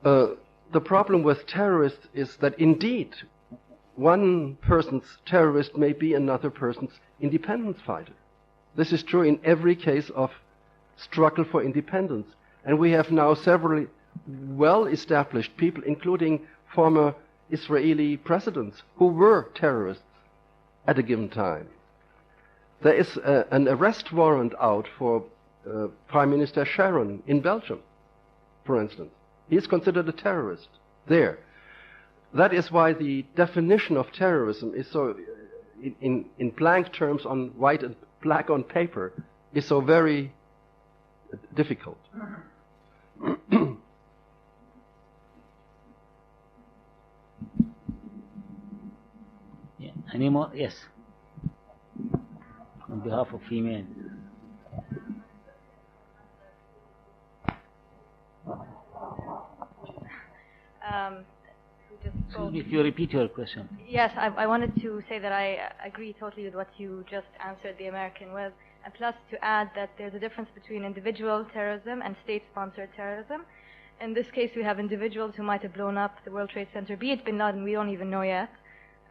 The problem with terrorists is that indeed one person's terrorist may be another person's independence fighter. This is true in every case of struggle for independence. And we have now several well-established people, including former Israeli presidents, who were terrorists at a given time. There is an arrest warrant out for Prime Minister Sharon in Belgium, for instance. He is considered a terrorist there. That is why the definition of terrorism is so, in blank terms on white and black on paper, is so very difficult. Yeah. Any more? Yes. On behalf of female. Excuse me, if you repeat your question. Yes, I wanted to say that I agree totally with what you just answered the American with, and plus to add that there's a difference between individual terrorism and state-sponsored terrorism. In this case, we have individuals who might have blown up the World Trade Center, be it Bin Laden, we don't even know yet.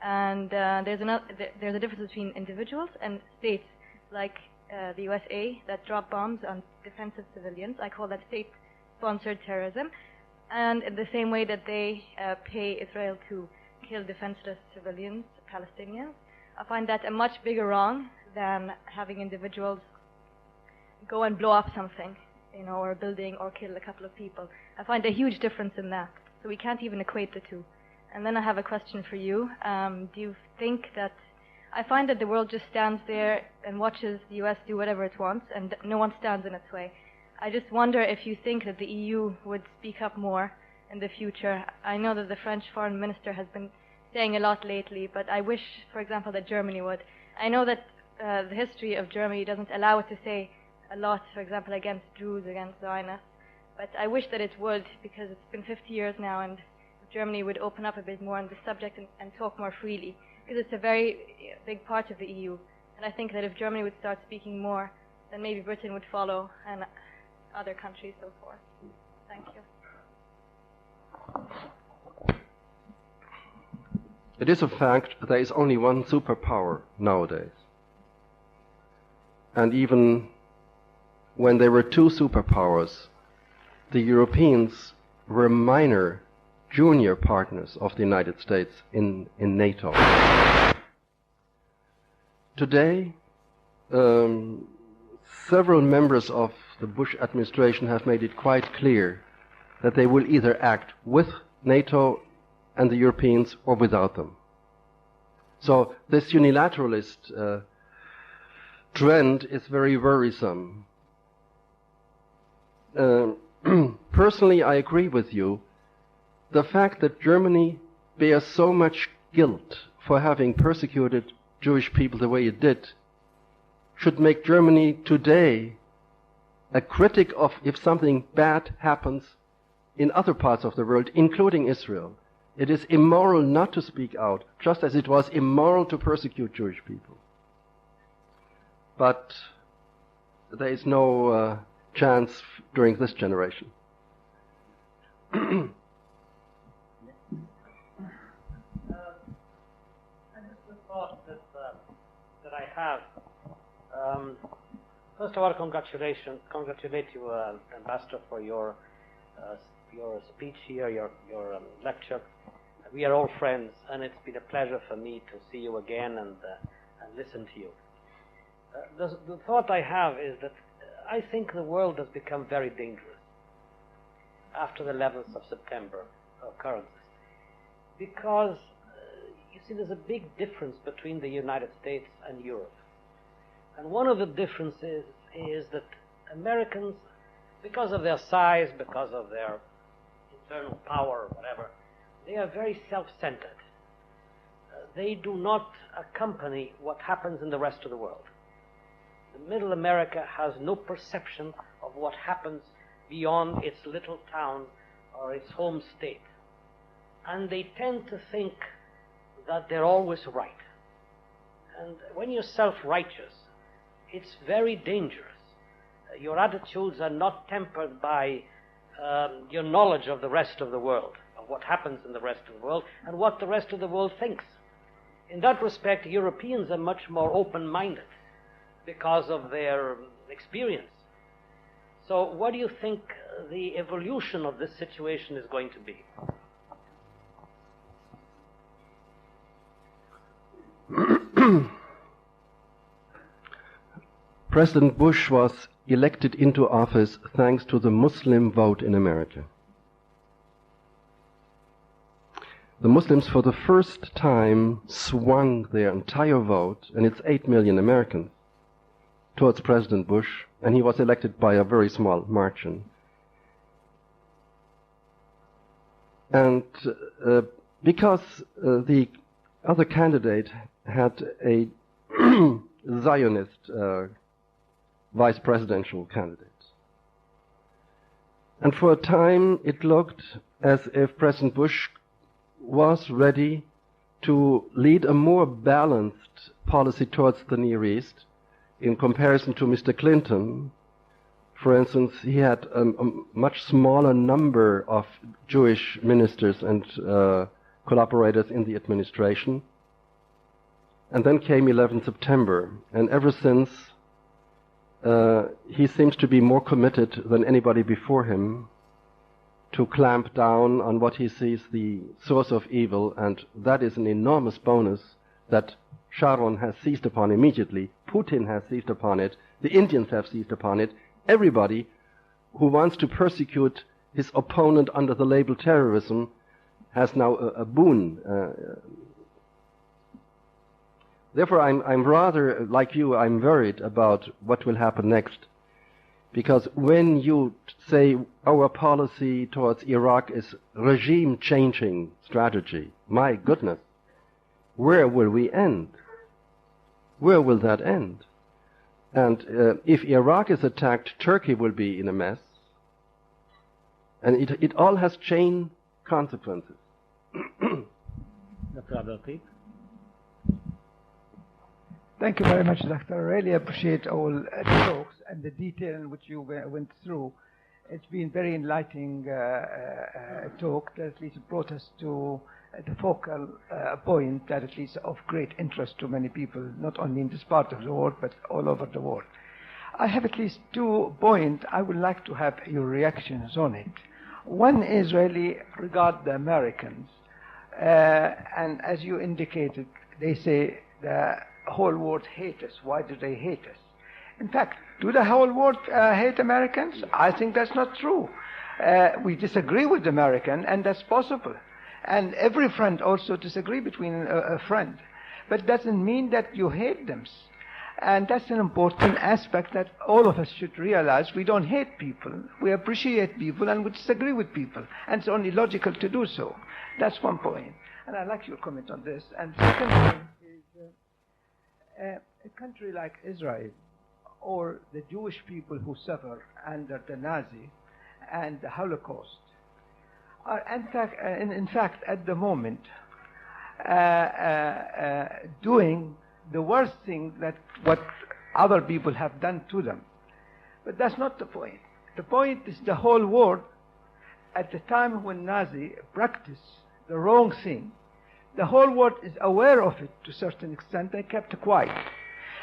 And there's a difference between individuals and states, like the USA, that drop bombs on defensive civilians. I call that state-sponsored terrorism. And in the same way that they pay Israel to kill defenseless civilians, Palestinians, I find that a much bigger wrong than having individuals go and blow up something, or a building, or kill a couple of people. I find a huge difference in that. So we can't even equate the two. And then I have a question for you. Do you think that, I find that the world just stands there and watches the US do whatever it wants, and no one stands in its way. I just wonder if you think that the EU would speak up more in the future. I know that the French foreign minister has been saying a lot lately, but I wish, for example, that Germany would. I know that the history of Germany doesn't allow it to say a lot, for example, against Jews, against Zionists, but I wish that it would, because it's been 50 years now, and if Germany would open up a bit more on the subject and talk more freely, because it's a very big part of the EU. And I think that if Germany would start speaking more, then maybe Britain would follow, and other countries, so forth. Thank you. It is a fact there is only one superpower nowadays. And even when there were two superpowers, the Europeans were minor, junior partners of the United States in NATO. Today, several members of the Bush administration have made it quite clear that they will either act with NATO and the Europeans or without them. So this unilateralist trend is very worrisome. Personally, I agree with you. The fact that Germany bears so much guilt for having persecuted Jewish people the way it did should make Germany today a critic of if something bad happens in other parts of the world, including Israel. It is immoral not to speak out, just as it was immoral to persecute Jewish people. But there is no chance during this generation. That I have. First of all, congratulate you, Ambassador, for your speech here, your lecture. We are all friends, and it's been a pleasure for me to see you again and listen to you. The thought I have is that I think the world has become very dangerous after the 11th of September occurrences, because you see, there's a big difference between the United States and Europe. And one of the differences is that Americans, because of their size, because of their internal power or whatever, they are very self-centered. They do not accompany what happens in the rest of the world. The Middle America has no perception of what happens beyond its little town or its home state. And they tend to think that they're always right. And when you're self-righteous, it's very dangerous. Your attitudes are not tempered by your knowledge of the rest of the world, of what happens in the rest of the world, and what the rest of the world thinks. In that respect, Europeans are much more open-minded because of their experience. So what do you think the evolution of this situation is going to be? President Bush was elected into office thanks to the Muslim vote in America. The Muslims for the first time swung their entire vote, and it's 8 million Americans, towards President Bush, and he was elected by a very small margin. And because the other candidate had a Zionist vice presidential candidate. And for a time it looked as if President Bush was ready to lead a more balanced policy towards the Near East in comparison to Mr. Clinton. For instance, he had a much smaller number of Jewish ministers and collaborators in the administration. And then came 11 September, and ever since he seems to be more committed than anybody before him to clamp down on what he sees the source of evil, and that is an enormous bonus that Sharon has seized upon immediately, Putin has seized upon it, the Indians have seized upon it. Everybody who wants to persecute his opponent under the label terrorism has now a boon. Therefore, I'm rather, like you, I'm worried about what will happen next. Because when you say our policy towards Iraq is regime-changing strategy, my goodness, where will we end? Where will that end? And if Iraq is attacked, Turkey will be in a mess. And it all has chain consequences. Dr. Abdul-Latif. Thank you very much, Doctor. I really appreciate all the talks and the detail in which you went through. It's been very enlightening talk that at least brought us to the focal point that at least of great interest to many people, not only in this part of the world, but all over the world. I have at least 2 points I would like to have your reactions on it. One is really regard the Americans. And as you indicated, they say the whole world hate us. Why do they hate us? In fact, do the whole world hate Americans? I think that's not true. We disagree with American, and that's possible. And every friend also disagree between a friend. But doesn't mean that you hate them. And that's an important aspect that all of us should realize. We don't hate people. We appreciate people and we disagree with people. And it's only logical to do so. That's one point. And I'd like your comment on this. And second point is a country like Israel or the Jewish people who suffer under the Nazi and the Holocaust are in fact at the moment doing the worst thing that what other people have done to them. But that's not the point. The point is the whole world at the time when Nazi practiced the wrong thing, the whole world is aware of it to a certain extent. They kept quiet.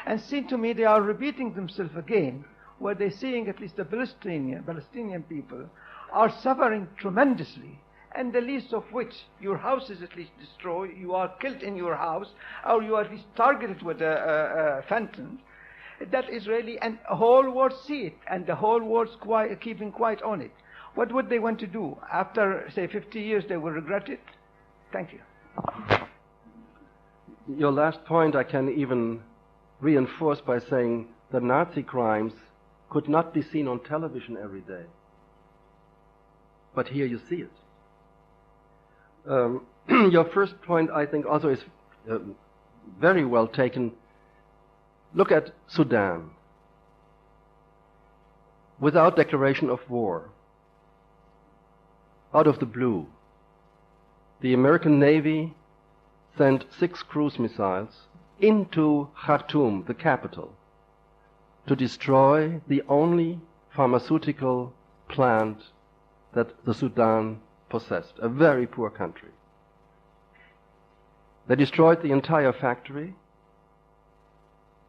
And seem to me they are repeating themselves again, where they're seeing at least the Palestinian people are suffering tremendously, and the least of which your house is at least destroyed, you are killed in your house, or you are at least targeted with a phantom. That is really, and the whole world see it, and the whole world's keeping quiet on it. What would they want to do? After, say, 50 years, they will regret it? Thank you. Your last point I can even reinforce by saying the Nazi crimes could not be seen on television every day. But here you see it. Your first point, I think, also is very well taken. Look at Sudan. Without declaration of war, out of the blue, the American Navy sent 6 cruise missiles into Khartoum, the capital, to destroy the only pharmaceutical plant that the Sudan possessed, a very poor country. They destroyed the entire factory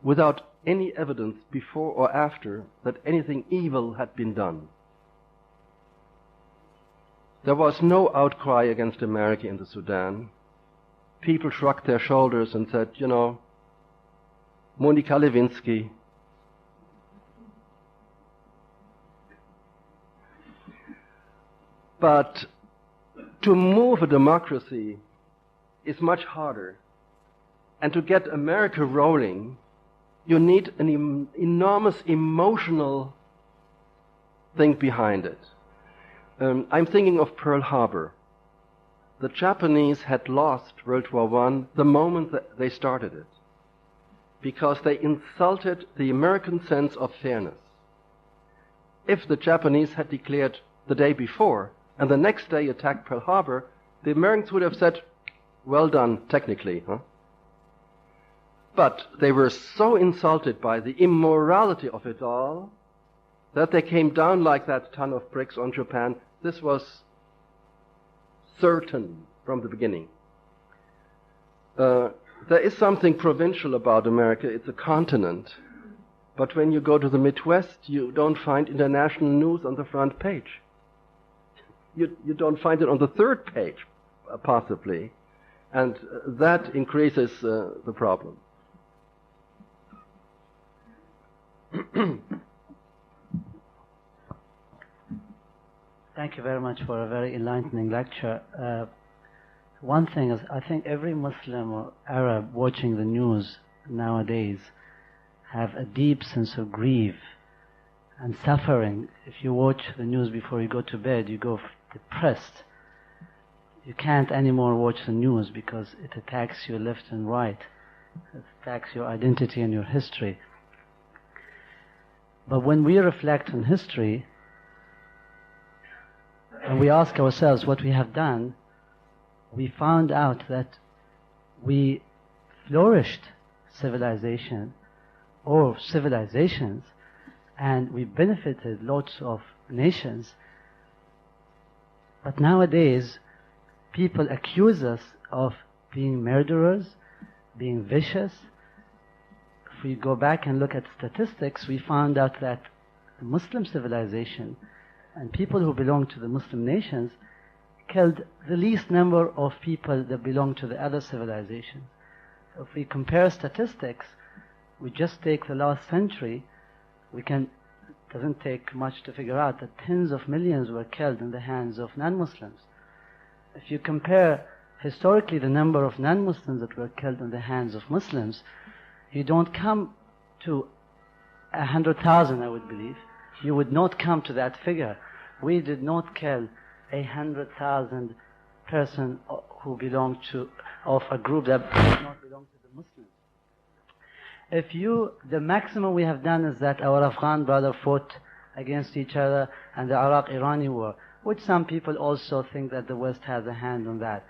without any evidence before or after that anything evil had been done. There was no outcry against America in the Sudan. People shrugged their shoulders and said, you know, Monica Lewinsky. But to move a democracy is much harder. And to get America rolling, you need an enormous emotional thing behind it. I'm thinking of Pearl Harbor. The Japanese had lost World War I the moment that they started it, because they insulted the American sense of fairness. If the Japanese had declared the day before and the next day attacked Pearl Harbor, the Americans would have said, well done, technically, huh? But they were so insulted by the immorality of it all that they came down like that ton of bricks on Japan. This was certain from the beginning. There is something provincial about America. It's a continent. But when you go to the Midwest, you don't find international news on the front page. You don't find it on the third page, possibly. And that increases the problem. Thank you very much for a very enlightening lecture. One thing is, I think every Muslim or Arab watching the news nowadays have a deep sense of grief and suffering. If you watch the news before you go to bed, you go depressed. You can't anymore watch the news because it attacks you left and right. It attacks your identity and your history. But when we reflect on history, and we ask ourselves what we have done, we found out that we flourished civilization or civilizations, and we benefited lots of nations. But nowadays, people accuse us of being murderers, being vicious. If we go back and look at statistics, we found out that the Muslim civilization and people who belong to the Muslim nations killed the least number of people that belong to the other civilizations. So if we compare statistics, we just take the last century, it doesn't take much to figure out that tens of millions were killed in the hands of non-Muslims. If you compare historically the number of non-Muslims that were killed in the hands of Muslims, you don't come to 100,000, I would believe. You would not come to that figure. We did not kill 100,000 person who belonged to, of a group that did not belong to the Muslims. The maximum we have done is that our Afghan brother fought against each other and the Iraq-Irani war, which some people also think that the West has a hand on that.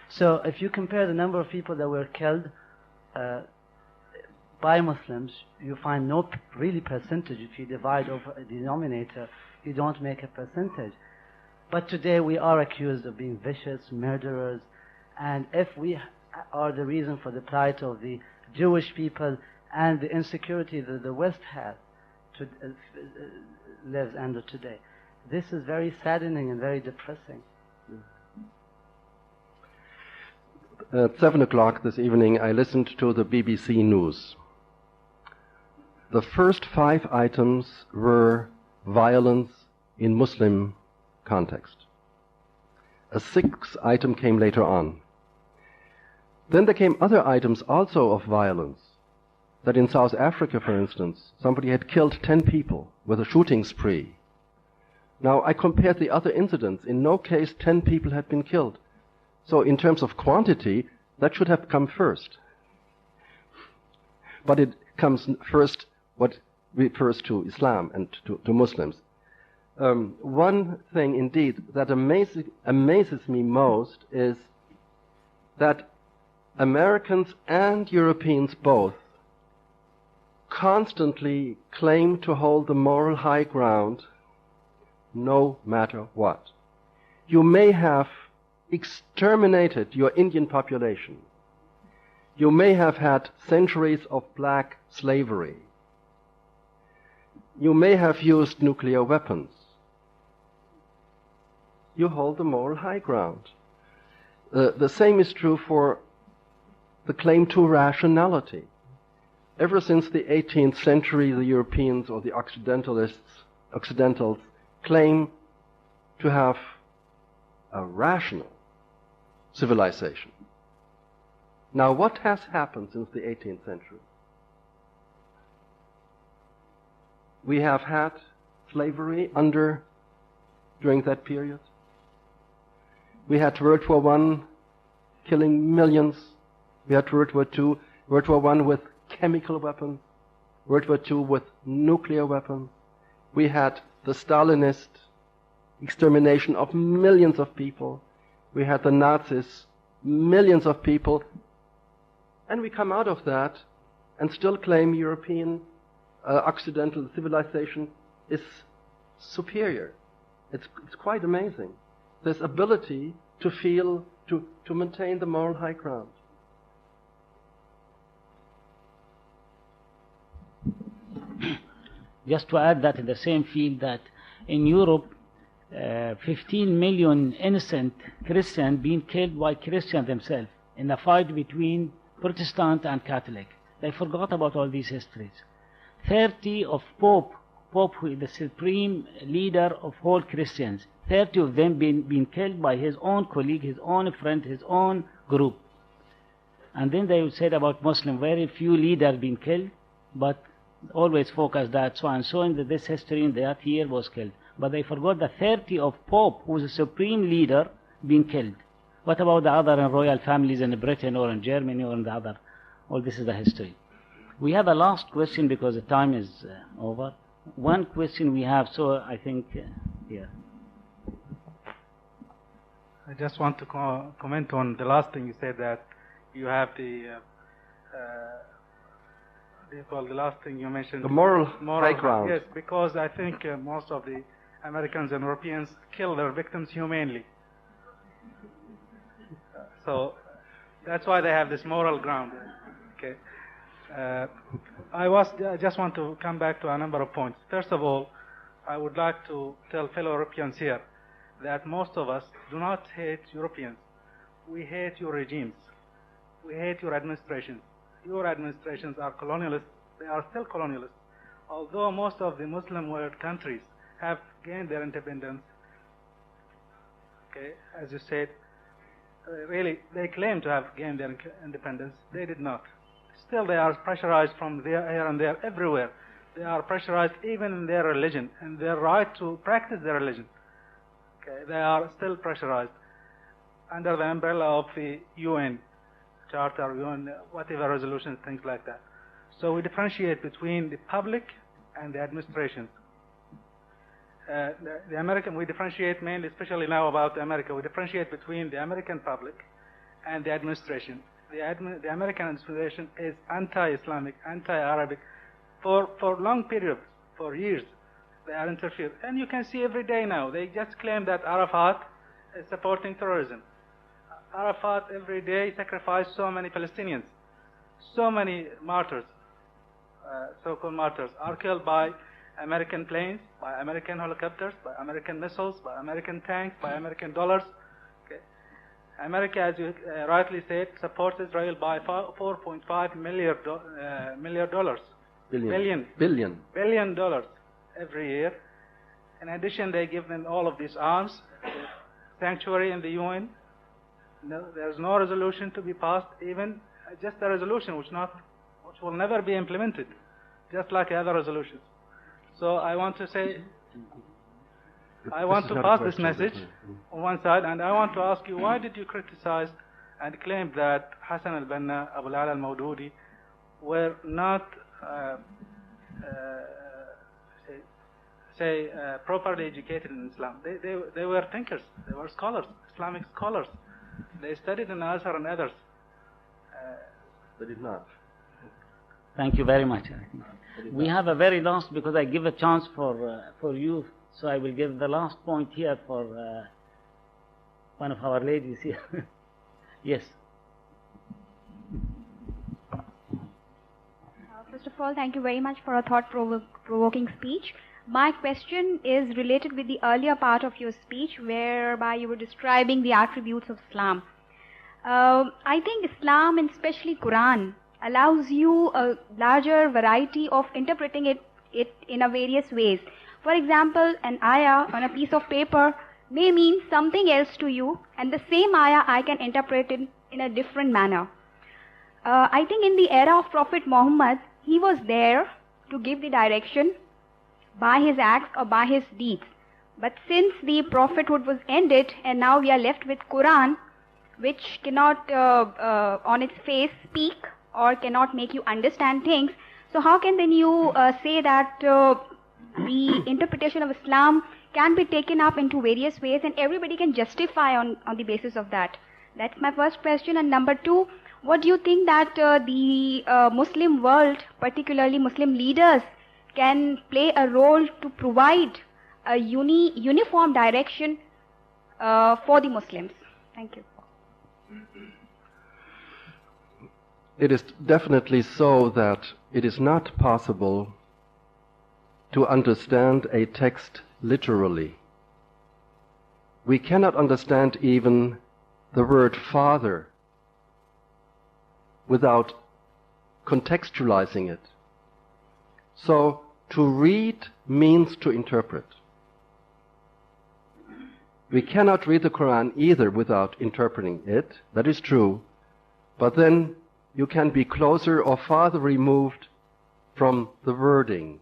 So if you compare the number of people that were killed by Muslims, you find no really percentage. If you divide over a denominator, you don't make a percentage. But today we are accused of being vicious, murderers, and if we are the reason for the plight of the Jewish people and the insecurity that the West has lives under today, this is very saddening and very depressing. At 7 o'clock this evening, I listened to the BBC News. The first 5 items were violence in Muslim context. A 6th item came later on. Then there came other items also of violence. That in South Africa, for instance, somebody had killed 10 people with a shooting spree. Now, I compared the other incidents. In no case 10 people had been killed. So in terms of quantity, that should have come first. But it comes first what refers to Islam and to Muslims. One thing indeed that amazes me most is that Americans and Europeans both constantly claim to hold the moral high ground no matter what. You may have exterminated your Indian population. You may have had centuries of black slavery. You may have used nuclear weapons. You hold the moral high ground. The same is true for the claim to rationality. Ever since the 18th century, the Europeans or the Occidentals claim to have a rational civilization. Now, what has happened since the 18th century? We have had slavery during that period. We had World War I killing millions. We had World War II, World War I with chemical weapons, World War II with nuclear weapons. We had the Stalinist extermination of millions of people. We had the Nazis, millions of people. And we come out of that and still claim European Occidental civilization is superior. It's quite amazing. This ability to feel, to maintain the moral high ground. Just to add that in the same field, that in Europe, 15 million innocent Christians being killed by Christians themselves in a fight between Protestant and Catholic. They forgot about all these histories. 30 of Pope who is the supreme leader of all Christians, 30 of them being killed by his own colleague, his own friend, his own group. And then they said about Muslim, very few leaders being killed, but always focus that so and so in this history in that year was killed. But they forgot the 30 of Pope, who is a supreme leader, being killed. What about the other royal families in Britain or in Germany or in the other? All this is the history. We have a last question because the time is over. One question we have, so I think, yeah. I just want to comment on the last thing you said, that you have the last thing you mentioned. The moral high ground. Yes, because I think most of the Americans and Europeans kill their victims humanely. So that's why they have this moral ground. Okay. I just want to come back to a number of points. First of all, I would like to tell fellow Europeans here that most of us do not hate Europeans. We hate your regimes. We hate your administrations. Your administrations are colonialist. They are still colonialist. Although most of the Muslim world countries have gained their independence, okay, as you said, really, they claim to have gained their independence. They did not. Still, they are pressurized from there, here and there, everywhere. They are pressurized even in their religion and their right to practice their religion. Okay, they are still pressurized under the umbrella of the UN Charter, UN, whatever resolutions, things like that. So we differentiate between the public and the administrations. The American, we differentiate mainly, especially now about America, we differentiate between the American public and the administration. The American administration is anti-Islamic, anti-Arabic for long periods, for years. They are interfered. And you can see every day now, they just claim that Arafat is supporting terrorism. Arafat every day sacrificed so many Palestinians. So many martyrs, so-called martyrs, are killed by American planes, by American helicopters, by American missiles, by American tanks, by American dollars. Okay. America, as you rightly said, supports Israel by $4.5 billion dollars every year. In addition, they give them all of these arms, sanctuary in the UN. No, there's no resolution to be passed, even just a resolution which will never be implemented, just like other resolutions. So I want to say, I want to pass this message on one side, and I want to ask you, why did you criticize and claim that Hassan al-Banna, Abu al-Ala al-Mawdudi were not properly educated in Islam? They were thinkers, they were scholars, Islamic scholars. They studied in Azhar and others. They did not. Thank you very much. We have a very last, because I give a chance for you, so I will give the last point here for one of our ladies here. Yes. First of all, thank you very much for a thought-provoking speech. My question is related with the earlier part of your speech, whereby you were describing the attributes of Islam. I think Islam, and especially Quran, allows you a larger variety of interpreting it in a various ways. For example, an ayah on a piece of paper may mean something else to you, and the same ayah I can interpret it in a different manner. I think in the era of Prophet Muhammad, he was there to give the direction by his acts or by his deeds. But since the prophethood was ended and now we are left with Quran, which cannot on its face speak or cannot make you understand things, so how can then you say that the interpretation of Islam can be taken up into various ways and everybody can justify on the basis of that? That's my first question. And number two, what do you think that the Muslim world, particularly Muslim leaders, can play a role to provide a uniform direction for the Muslims? Thank you. It is definitely so that it is not possible to understand a text literally. We cannot understand even the word father without contextualizing it. So, to read means to interpret. We cannot read the Quran either without interpreting it, that is true, but then you can be closer or farther removed from the wording.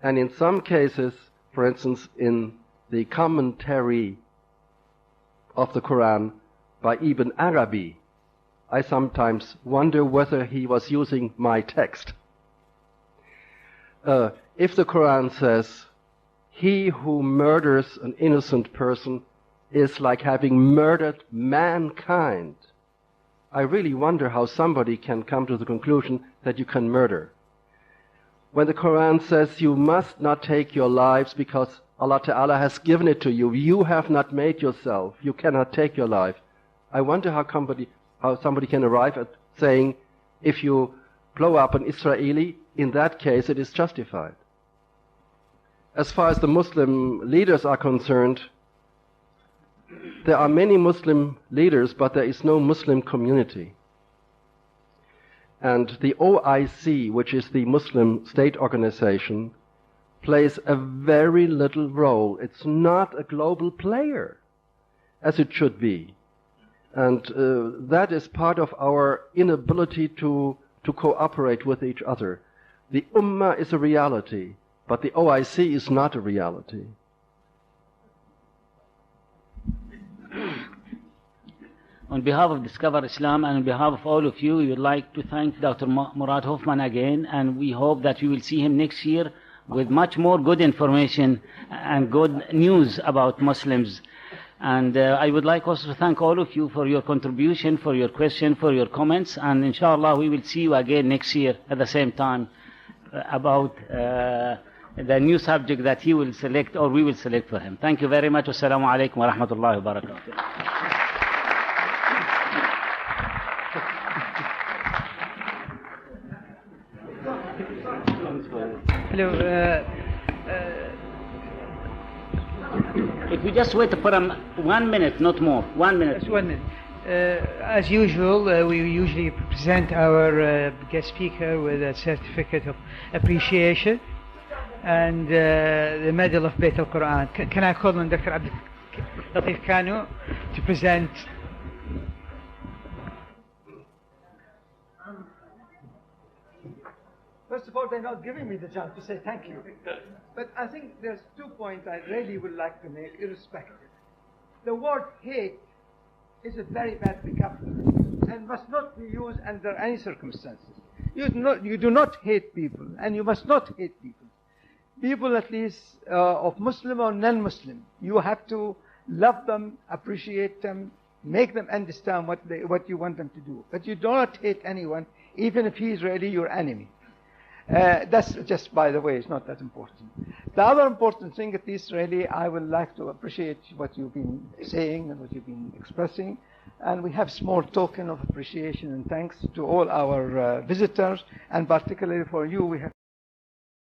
And in some cases, for instance, in the commentary of the Quran by Ibn Arabi, I sometimes wonder whether he was using my text. If the Quran says, he who murders an innocent person is like having murdered mankind, I really wonder how somebody can come to the conclusion that you can murder. When the Quran says you must not take your lives because Allah Ta'ala has given it to you, you have not made yourself, you cannot take your life, I wonder how somebody can arrive at saying, if you blow up an Israeli, in that case it is justified. As far as the Muslim leaders are concerned, there are many Muslim leaders, but there is no Muslim community. And the OIC, which is the Muslim state organization, plays a very little role. It's not a global player, as it should be. And that is part of our inability to cooperate with each other. The Ummah is a reality, but the OIC is not a reality. On behalf of Discover Islam and on behalf of all of you, we would like to thank Dr. Murad Hofmann again, and we hope that we will see him next year with much more good information and good news about Muslims. And I would like also to thank all of you for your contribution, for your question, for your comments, and inshallah we will see you again next year at the same time about the new subject that he will select or we will select for him. Thank you very much. Wassalamu alaikum wa rahmatullahi wa barakatuh. Hello. If we just wait for 1 minute, not more. 1 minute. Just 1 minute. As usual, we usually present our guest speaker with a certificate of appreciation and the Medal of Bayt al-Quran. Can I call on Dr. Abdul Latif Kanu to present? First of all, they're not giving me the chance to say thank you. But I think there's 2 points I really would like to make, irrespective. The word hate is a very bad pickup and must not be used under any circumstances. You do not hate people, and you must not hate people. People, at least of Muslim or non-Muslim, you have to love them, appreciate them, make them understand what you want them to do. But you do not hate anyone, even if he is really your enemy. That's just by the way, it's not that important. The other important thing, at least really, I would like to appreciate what you've been saying and what you've been expressing. And we have small token of appreciation and thanks to all our visitors, and particularly for you, we have